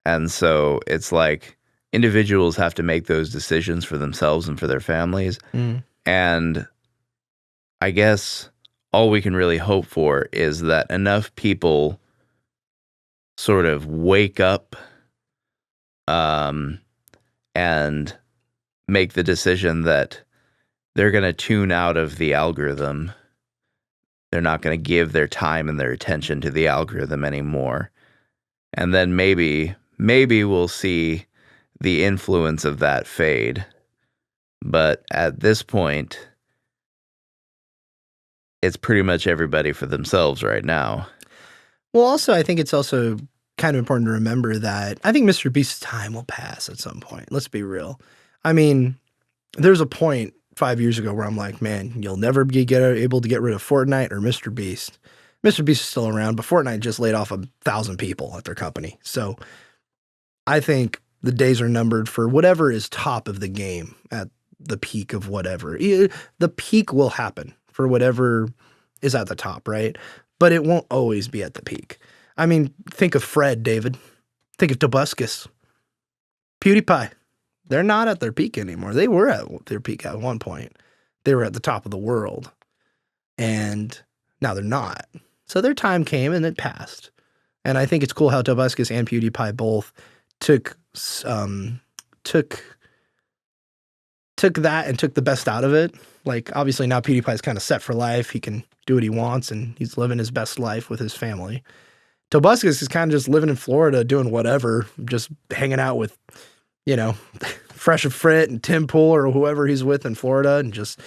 And so it's like individuals have to make those decisions for themselves and for their families. And I guess all we can really hope for is that enough people sort of wake up and make the decision that they're going to tune out of the algorithm. They're not going to give their time and their attention to the algorithm anymore. And then maybe we'll see the influence of that fade. But at this point, it's pretty much everybody for themselves right now. Well, also, I think it's also kind of important to remember that I think Mr. Beast's time will pass at some point. Let's be real. I mean, there's a point 5 years ago where I'm like, man, you'll never be able to get rid of Fortnite or Mr. Beast. Mr. Beast is still around, but Fortnite just laid off 1,000 people at their company. So I think the days are numbered for whatever is top of the game at the peak of whatever. The peak will happen for whatever is at the top, right? But it won't always be at the peak. I mean, think of Fred, David. Think of Tobuscus. PewDiePie. They're not at their peak anymore. They were at their peak at one point. They were at the top of the world. And now they're not. So their time came and it passed. And I think it's cool how Tobuscus and PewDiePie both took that and took the best out of it. Like, obviously now PewDiePie's kind of set for life. He can do what he wants and he's living his best life with his family. Tobuscus is kind of just living in Florida doing whatever, just hanging out with, Fresh and Frit and Tim Pool or whoever he's with in Florida and just,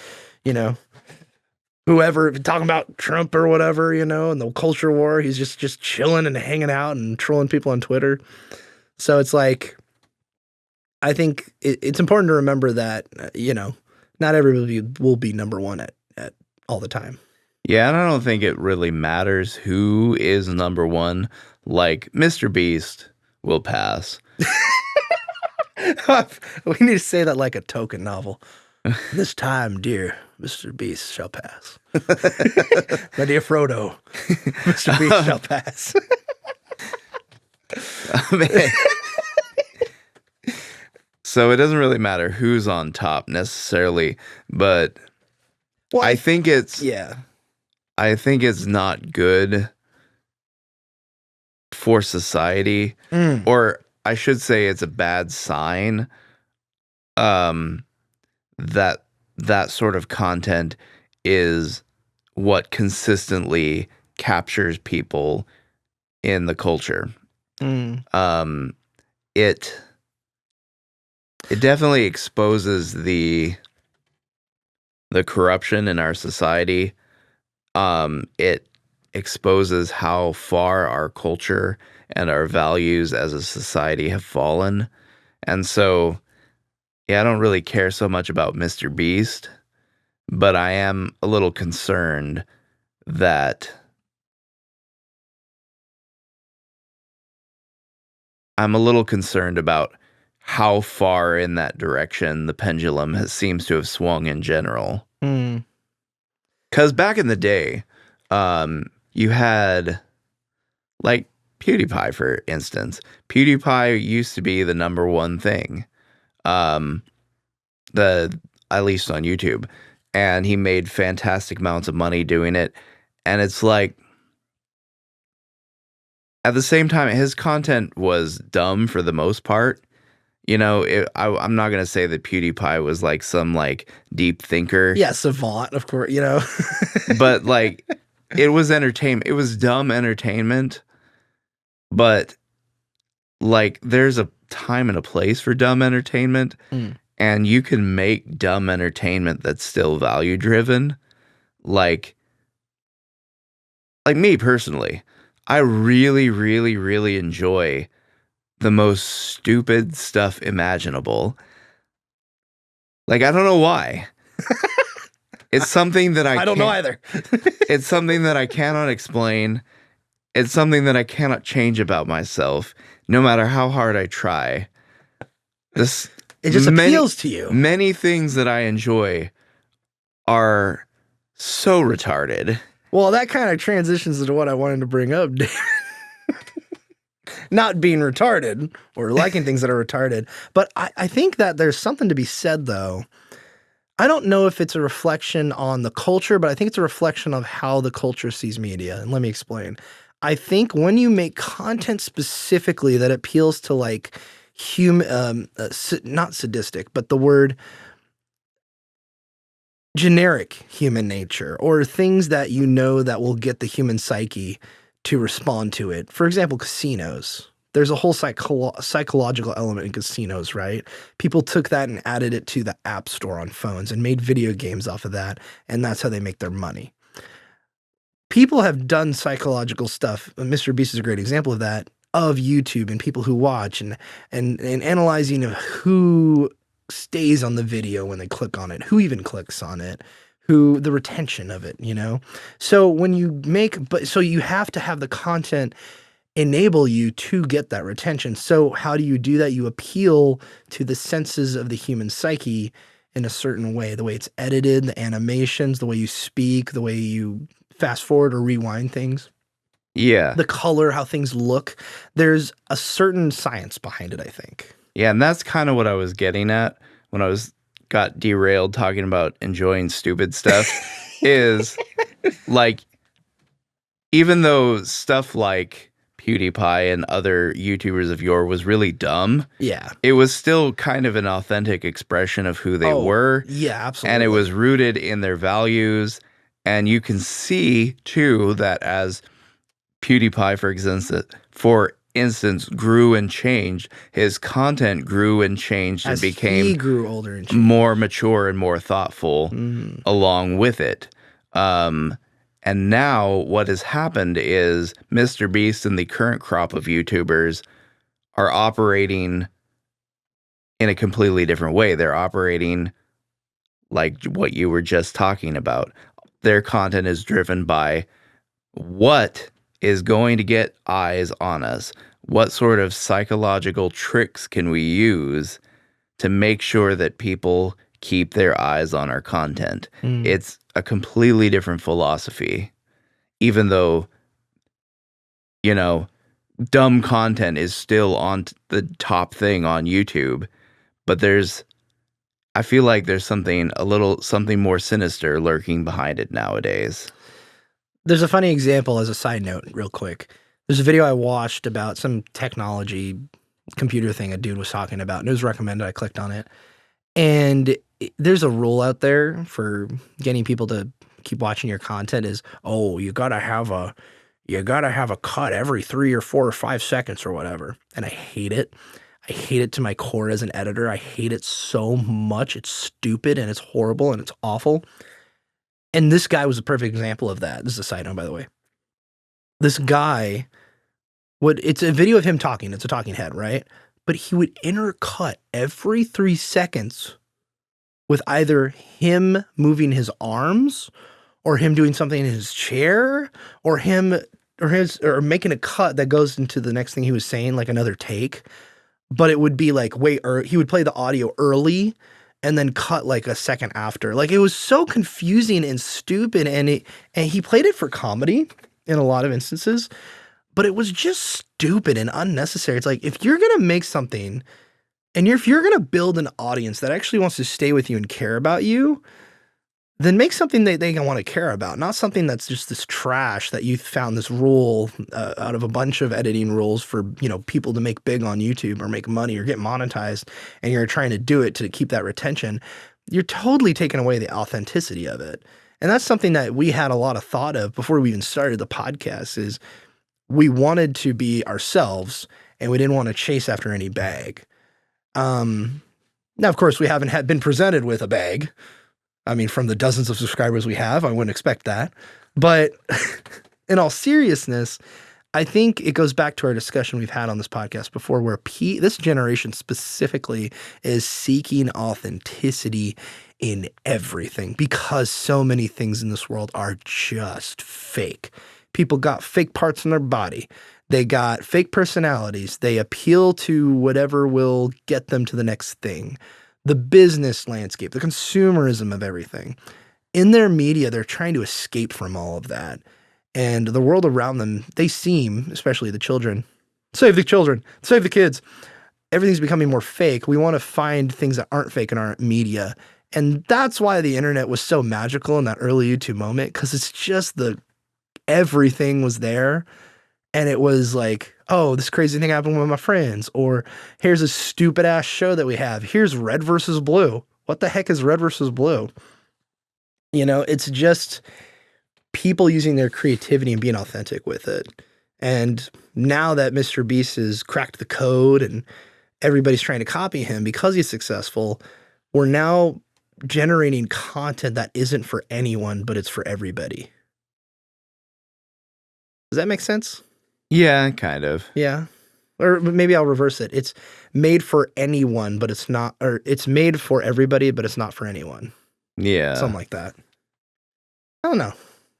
whoever, talking about Trump or whatever, and the culture war. He's just chilling and hanging out and trolling people on Twitter. So it's like, I think it's important to remember that, not everybody will be number one at all the time. Yeah, and I don't think it really matters who is number one. Like, Mr. Beast will pass. We need to say that like a token novel. This time, dear Mr. Beast shall pass. My dear Frodo, Mr. Beast shall pass. Oh, man. So it doesn't really matter who's on top necessarily, but I think it's not good for society, or I should say it's a bad sign that sort of content is what consistently captures people in the culture. It definitely exposes the corruption in our society. It exposes how far our culture and our values as a society have fallen. And so, yeah, I don't really care so much about Mr. Beast, but I am a little concerned that about how far in that direction the pendulum seems to have swung in general. Mm. Because back in the day, you had, like, PewDiePie, for instance. PewDiePie used to be the number one thing, at least on YouTube. And he made fantastic amounts of money doing it. And it's like, at the same time, his content was dumb for the most part. You know, I'm not going to say that PewDiePie was like some like deep thinker. Yeah, savant, of course, you know. But like, it was entertainment. It was dumb entertainment. But like, there's a time and a place for dumb entertainment. Mm. And you can make dumb entertainment that's still value driven. Like me personally, I really, really, really enjoy the most stupid stuff imaginable. Like, I don't know why. It's something that I don't know either. It's something that I cannot explain. It's something that I cannot change about myself, no matter how hard I try. It just appeals to you. Many things that I enjoy are so retarded. Well, that kind of transitions into what I wanted to bring up, David. Not being retarded or liking things that are retarded. But I think that there's something to be said, though. I don't know if it's a reflection on the culture, but I think it's a reflection of how the culture sees media. And let me explain. I think when you make content specifically that appeals to like not sadistic, but the word generic human nature, or things that you know that will get the human psyche to respond to it. For example, casinos. There's a whole psychological element in casinos, right? People took that and added it to the app store on phones and made video games off of that, and that's how they make their money. People have done psychological stuff. Mr. Beast is a great example of that, of YouTube and people who watch and analyzing of who stays on the video when they click on it, who even clicks on it, who the retention of it, you know? So when you so you have to have the content enable you to get that retention. So how do you do that? You appeal to the senses of the human psyche in a certain way, the way it's edited, the animations, the way you speak, the way you fast forward or rewind things. Yeah. The color, how things look. There's a certain science behind it, I think. Yeah, and that's kind of what I was getting at when I got derailed talking about enjoying stupid stuff. Is like, even though stuff like PewDiePie and other YouTubers of yore was really dumb, yeah, it was still kind of an authentic expression of who they were. Yeah, absolutely. And it was rooted in their values. And you can see, too, that as PewDiePie, for instance, grew and changed, his content grew and changed as and became he grew older and changed. More mature and more thoughtful along with it. And now what has happened is Mr. Beast and the current crop of YouTubers are operating in a completely different way. They're operating like what you were just talking about. Their content is driven by what is going to get eyes on us. What sort of psychological tricks can we use to make sure that people keep their eyes on our content? It's a completely different philosophy, even though, you know, dumb content is still on the top thing on YouTube. But I feel like there's something more sinister lurking behind it nowadays. There's a funny example as a side note, real quick. There's a video I watched about some technology computer thing a dude was talking about, and it was recommended. I clicked on it. And there's a rule out there for getting people to keep watching your content is, you gotta have a cut every 3 or 4 or 5 seconds or whatever. And I hate it. I hate it to my core as an editor. I hate it so much. It's stupid and it's horrible and it's awful. And this guy was a perfect example of that. This is a side note, by the way. This guy it's a video of him talking. It's a talking head, right? But he would intercut every 3 seconds with either him moving his arms or him doing something in his chair or making a cut that goes into the next thing he was saying, like another take. But it would be like, he would play the audio early and then cut like a second after. Like, it was so confusing and stupid, and he played it for comedy in a lot of instances, but it was just stupid and unnecessary. It's like, if you're going to make something and if you're going to build an audience that actually wants to stay with you and care about you, then make something that they want to care about, not something that's just this trash that you found this rule out of a bunch of editing rules for, people to make big on YouTube or make money or get monetized, and you're trying to do it to keep that retention. You're totally taking away the authenticity of it. And that's something that we had a lot of thought of before we even started the podcast, is we wanted to be ourselves and we didn't want to chase after any bag. Now, of course, we haven't been presented with a bag. I mean, from the dozens of subscribers we have, I wouldn't expect that. But in all seriousness, I think it goes back to our discussion we've had on this podcast before, where this generation specifically is seeking authenticity in everything, because so many things in this world are just fake. People got fake parts in their body. They got fake personalities. They appeal to whatever will get them to the next thing. The business landscape, the consumerism of everything. In their media, they're trying to escape from all of that. And the world around them, they seem, especially the children, save the kids. Everything's becoming more fake. We want to find things that aren't fake in our media. And that's why the internet was so magical in that early YouTube moment, because it's just everything was there. And it was like, oh, this crazy thing happened with my friends. Or here's a stupid ass show that we have. Here's red versus blue. What the heck is red versus blue? It's just people using their creativity and being authentic with it. And now that Mr. Beast has cracked the code and everybody's trying to copy him because he's successful, we're now generating content that isn't for anyone, but it's for everybody. Does that make sense? Yeah, kind of. Yeah. Or maybe I'll reverse it. It's made for anyone, but it's not, or it's made for everybody, but it's not for anyone. Yeah. Something like that. I don't know.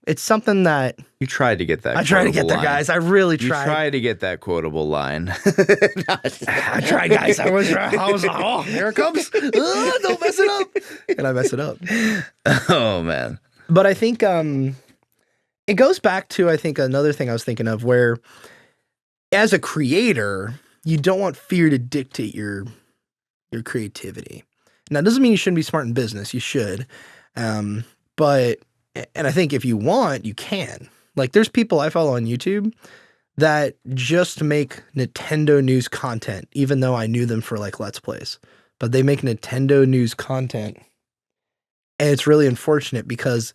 It's something that you tried to get that. I tried to get there, guys. I really tried. You tried to get that quotable line. I tried, guys. I was, oh, here it comes. Oh, don't mess it up. And I mess it up. Oh, man. But I think, it goes back to, I think, another thing I was thinking of, where as a creator, you don't want fear to dictate your creativity. Now, it doesn't mean you shouldn't be smart in business. You should. And I think if you want, you can. Like, there's people I follow on YouTube that just make Nintendo news content, even though I knew them for like Let's Plays. But they make Nintendo news content. And it's really unfortunate because,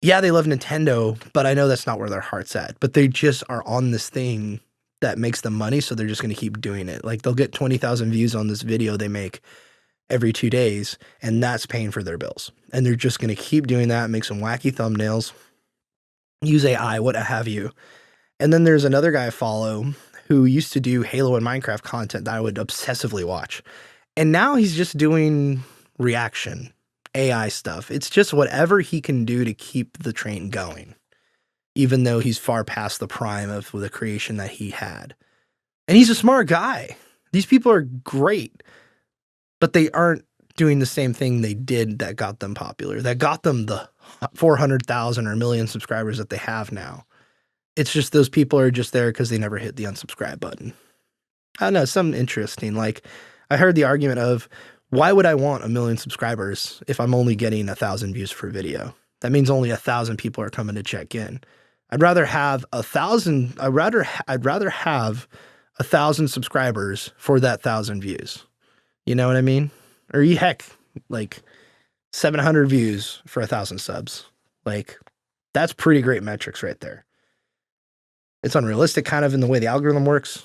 yeah, they love Nintendo, but I know that's not where their heart's at. But they just are on this thing that makes them money, so they're just going to keep doing it. Like, they'll get 20,000 views on this video they make every 2 days, and that's paying for their bills. And they're just going to keep doing that, make some wacky thumbnails, use AI, what have you. And then there's another guy I follow who used to do Halo and Minecraft content that I would obsessively watch. And now he's just doing reaction AI stuff. It's just whatever he can do to keep the train going, even though he's far past the prime of the creation that he had. And he's a smart guy. These people are great, but they aren't doing the same thing they did that got them popular, that got them the 400,000 or 1 million subscribers that they have now. It's just those people are just there because they never hit the unsubscribe button. I don't know, something interesting. Like, I heard the argument of, why would I want 1 million subscribers if I'm only getting 1,000 views per video? That means only 1,000 people are coming to check in. I'd rather have 1,000. I'd rather have 1,000 subscribers for that 1,000 views. You know what I mean? Or heck, like 700 views for 1,000 subs. Like, that's pretty great metrics right there. It's unrealistic kind of in the way the algorithm works,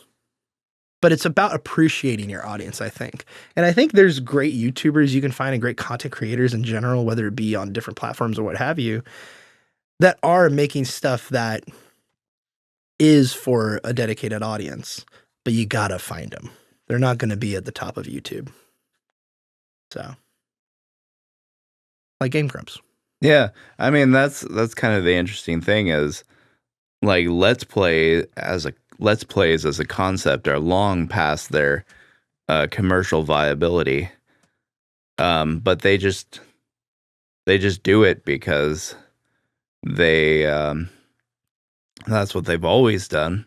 but it's about appreciating your audience, I think. And I think there's great YouTubers you can find and great content creators in general, whether it be on different platforms or what have you, that are making stuff that is for a dedicated audience, but you gotta find them. They're not going to be at the top of YouTube. So, like Game Grumps. Yeah, I mean that's kind of the interesting thing is like let's plays as a concept are long past their commercial viability, but they just do it because they that's what they've always done,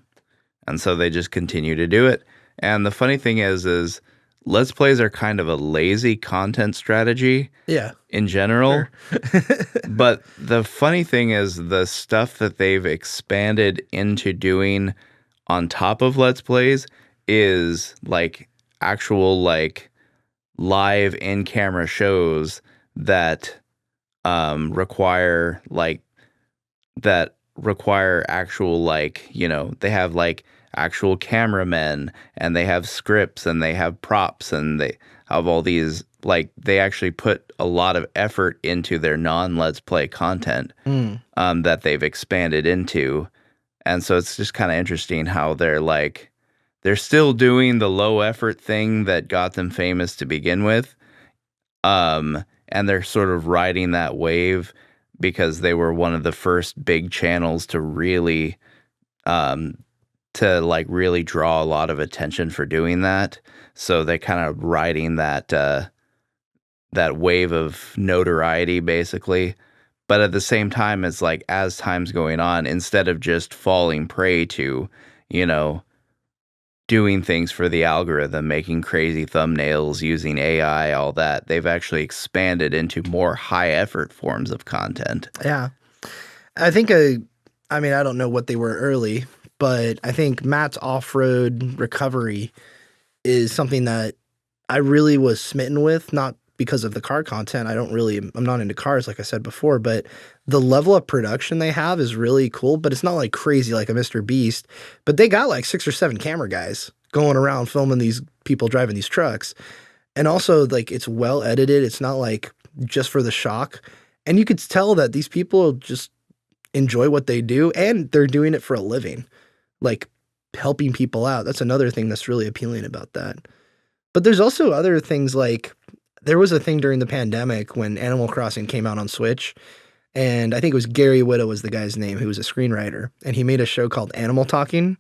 and so they just continue to do it. And the funny thing is let's plays are kind of a lazy content strategy. Yeah. In general. Sure. But the funny thing is the stuff that they've expanded into doing on top of Let's Plays is like actual like live in-camera shows that require actual like, you know, they have like actual cameramen and they have scripts and they have props and they have all these, like they actually put a lot of effort into their non-Let's Play content that they've expanded into. And so it's just kind of interesting how they're still doing the low effort thing that got them famous to begin with. And they're sort of riding that wave because they were one of the first big channels to really really draw a lot of attention for doing that. So they're kind of riding that that wave of notoriety basically. But at the same time, it's like as time's going on, instead of just falling prey to, you know, doing things for the algorithm, making crazy thumbnails, using AI, all that, they've actually expanded into more high effort forms of content. Yeah. I think, I mean, I don't know what they were early, but I think Matt's off-road recovery is something that I really was smitten with, not because of the car content. I'm not into cars, like I said before, but the level of production they have is really cool, but it's not like crazy like a Mr. Beast, but they got like 6 or 7 camera guys going around filming these people driving these trucks. And also like it's well edited. It's not like just for the shock. And you could tell that these people just enjoy what they do and they're doing it for a living, like helping people out. That's another thing that's really appealing about that. But there's also other things like there was a thing during the pandemic when Animal Crossing came out on Switch, and I think it was Gary Whitta was the guy's name, who was a screenwriter, and he made a show called Animal Talking,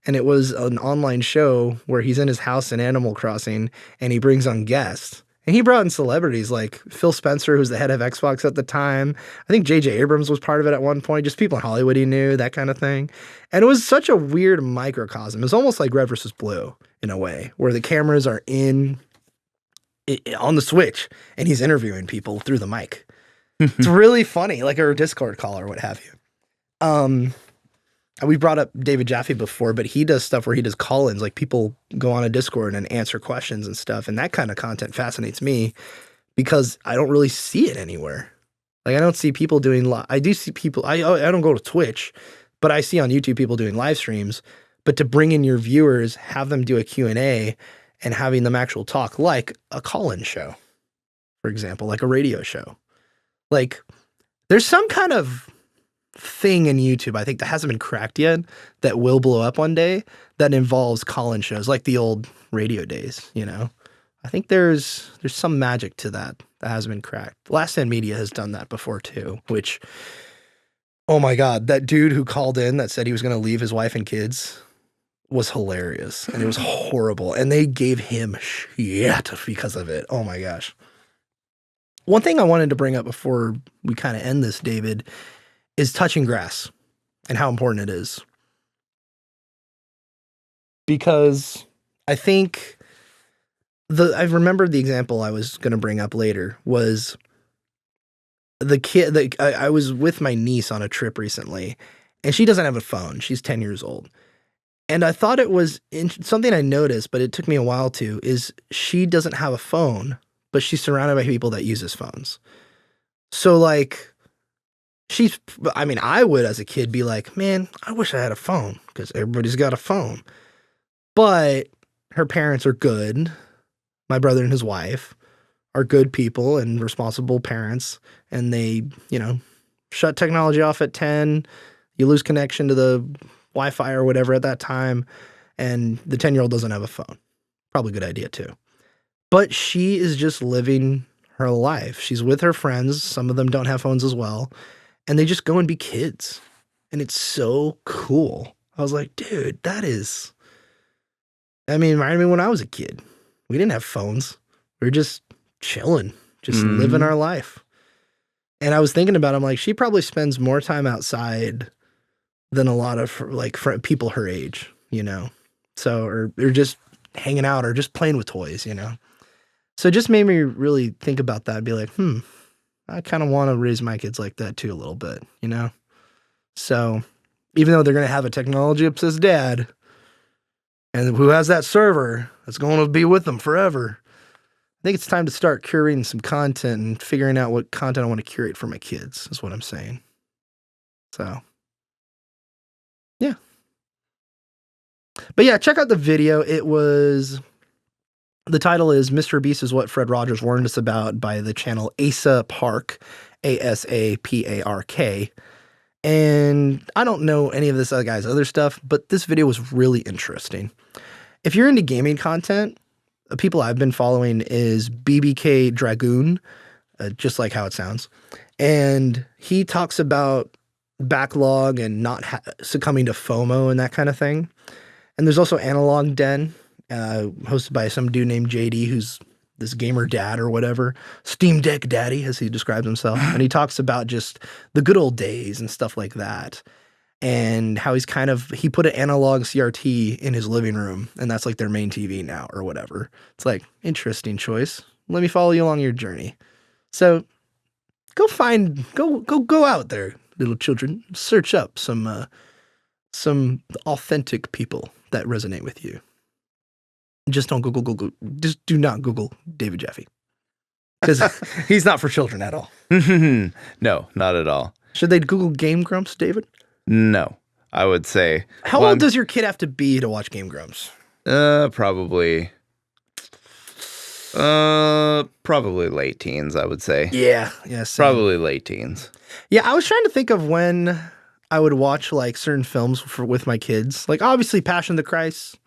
and it was an online show where he's in his house in Animal Crossing, and he brings on guests. And he brought in celebrities like Phil Spencer, who's the head of Xbox at the time. I think J.J. Abrams was part of it at one point, just people in Hollywood he knew, that kind of thing. And it was such a weird microcosm. It was almost like Red vs. Blue in a way, where the cameras are on the Switch, and he's interviewing people through the mic. It's really funny, like a Discord call or what have you. We brought up David Jaffe before, but he does stuff where he does call-ins, like people go on a Discord and answer questions and stuff, and that kind of content fascinates me because I don't really see it anywhere. Like I don't see people doing I do see people, I don't go to Twitch, but I see on YouTube people doing live streams, but to bring in your viewers, have them do a Q&A, and having them actual talk like a call-in show, for example, like a radio show. Like there's some kind of thing in YouTube, I think, that hasn't been cracked yet that will blow up one day that involves call-in shows like the old radio days, you know? I think there's some magic to that hasn't been cracked. Last Stand Media has done that before too, which, oh my God, that dude who called in that said he was going to leave his wife and kids was hilarious, and it was horrible, and they gave him shit because of it. Oh my gosh. One thing I wanted to bring up before we kind of end this, David, is touching grass and how important it is. Because I think I remembered the example I was going to bring up later was the kid. I was with my niece on a trip recently, and she doesn't have a phone. She's 10 years old. And I thought it was something I noticed, but it took me a while to, is she doesn't have a phone, but she's surrounded by people that uses phones. So like, I would as a kid be like, man, I wish I had a phone because everybody's got a phone. But her parents are good. My brother and his wife are good people and responsible parents. And they, shut technology off at 10. You lose connection to the Wi-Fi or whatever at that time. And the 10-year-old doesn't have a phone. Probably a good idea too. But she is just living her life. She's with her friends. Some of them don't have phones as well. And they just go and be kids. And it's so cool. I was like, dude, reminded me when I was a kid. We didn't have phones. We were just chilling, just living our life. And I was thinking about it, I'm like, she probably spends more time outside than a lot of people her age, So, or just hanging out or just playing with toys, So it just made me really think about that and be like, I kind of want to raise my kids like that too a little bit, So even though they're going to have a technology obsessed dad and who has that server that's going to be with them forever, I think it's time to start curating some content and figuring out what content I want to curate for my kids is what I'm saying. So, yeah. But yeah, check out the video. The title is Mr. Beast is What Fred Rogers Warned Us About by the channel Asa Park, ASAPARK. And I don't know any of this other guy's other stuff, but this video was really interesting. If you're into gaming content, the people I've been following is BBK Dragoon, just like how it sounds. And he talks about backlog and not succumbing to FOMO and that kind of thing. And there's also Analog Den, hosted by some dude named JD, who's this gamer dad or whatever, Steam Deck daddy, as he describes himself. And he talks about just the good old days and stuff like that. And how he put an analog CRT in his living room, and that's like their main TV now or whatever. It's like, interesting choice. Let me follow you along your journey. So go out there, little children. Search up some authentic people that resonate with you. Just don't Google. Just do not Google David Jeffy, because he's not for children at all. No, not at all. Should they Google Game Grumps, David? No, I would say. How old does your kid have to be to watch Game Grumps? Probably late teens, I would say. Yeah, same. Probably late teens. Yeah, I was trying to think of when I would watch like certain films with my kids. Like obviously Passion of the Christ.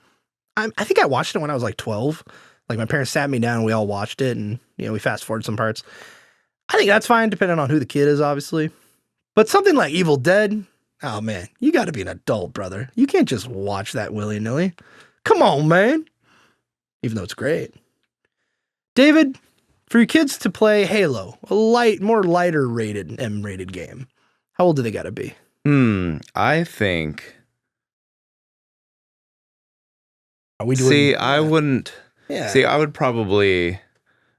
I think I watched it when I was like 12. Like my parents sat me down and we all watched it, and we fast forward some parts. I think that's fine depending on who the kid is, obviously. But something like Evil Dead, oh man, you got to be an adult, brother. You can't just watch that willy-nilly. Come on, man. Even though it's great. David, for your kids to play Halo, a more lighter rated, M-rated game, how old do they got to be? I think. Are we doing? See, I wouldn't. Yeah. See, I would probably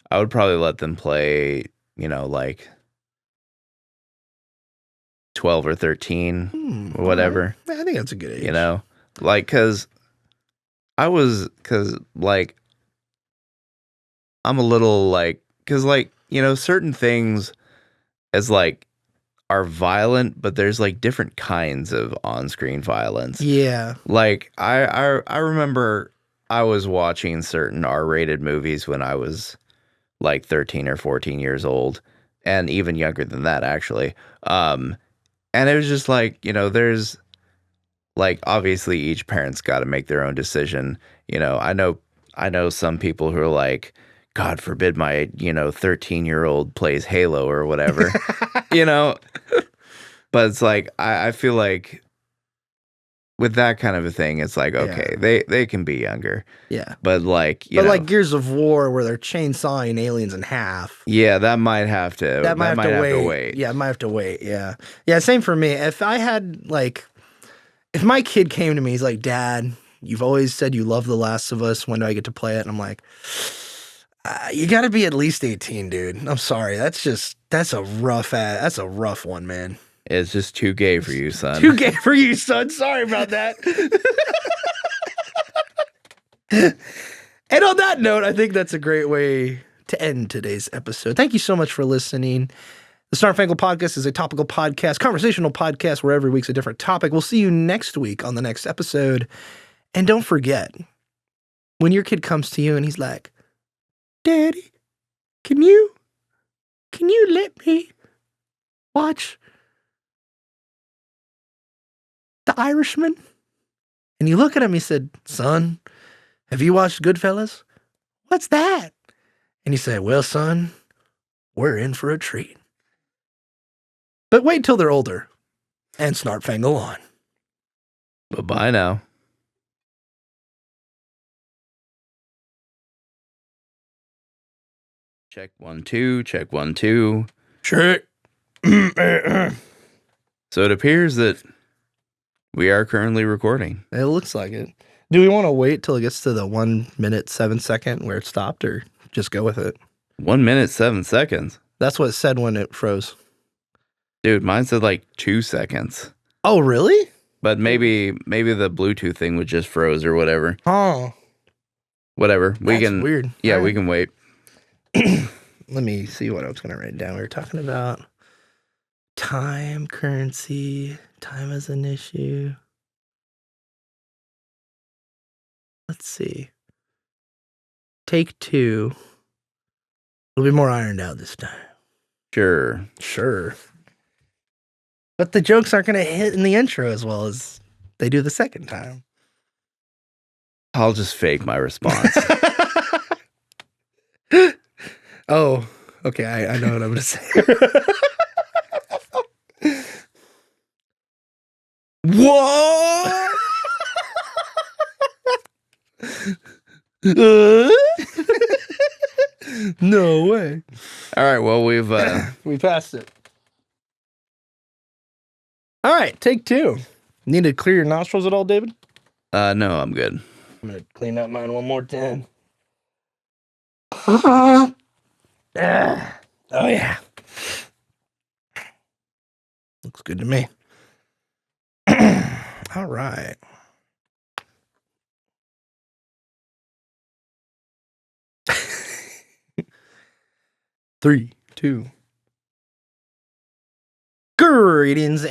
let them play, like 12 or 13 or whatever. Right. I think that's a good age. Because I'm a little certain things as are violent, but there's different kinds of on-screen violence. Yeah. I remember I was watching certain R-rated movies when I was 13 or 14 years old, and even younger than that, actually. And it was just there's obviously each parent's got to make their own decision. I know some people who are like, God forbid my 13-year-old plays Halo or whatever. But it's I feel like with that kind of a thing, it's okay, they can be younger. Yeah. But like Gears of War where they're chainsawing aliens in half. Yeah, that might have to wait. Yeah, it might have to wait. Yeah. Yeah, same for me. If I had if my kid came to me, he's like, Dad, you've always said you love The Last of Us. When do I get to play it? And I'm like, you got to be at least 18, dude. I'm sorry. That's a rough one, man. It's just too gay for you, son. Too gay for you, son. Sorry about that. And on that note, I think that's a great way to end today's episode. Thank you so much for listening. The Snarp Fangle Podcast is a topical podcast, conversational podcast where every week's a different topic. We'll see you next week on the next episode. And don't forget, when your kid comes to you and he's like, Daddy, can you let me watch The Irishman? And you look at him, he said, son, have you watched Goodfellas? What's that? And you say, well, son, we're in for a treat. But wait till they're older and Snarp Fangle on. Bye-bye now. Check 1 2, check 1 2. Check. So it appears that we are currently recording. It looks like it. Do we want to wait till it gets to the 1 minute, 7 second where it stopped, or just go with it? 1 minute, 7 seconds. That's what it said when it froze. Dude, mine said like 2 seconds. Oh, really? But maybe the Bluetooth thing was just froze or whatever. Oh. Whatever. We That's can weird. Yeah, All right. we can wait. Let me see what I was going to write down. We were talking about time, currency, time as an issue. Let's see. Take 2. It'll be more ironed out this time. Sure. Sure. But the jokes aren't going to hit in the intro as well as they do the second time. I'll just fake my response. Oh, okay. I know what I'm going to say. What? No way. All right, well, we've We passed it. All right, take 2. Need to clear your nostrils at all, David? no, I'm good. I'm going to clean up mine one more time. Oh, yeah. Looks good to me. All right. Three, 2. Greetings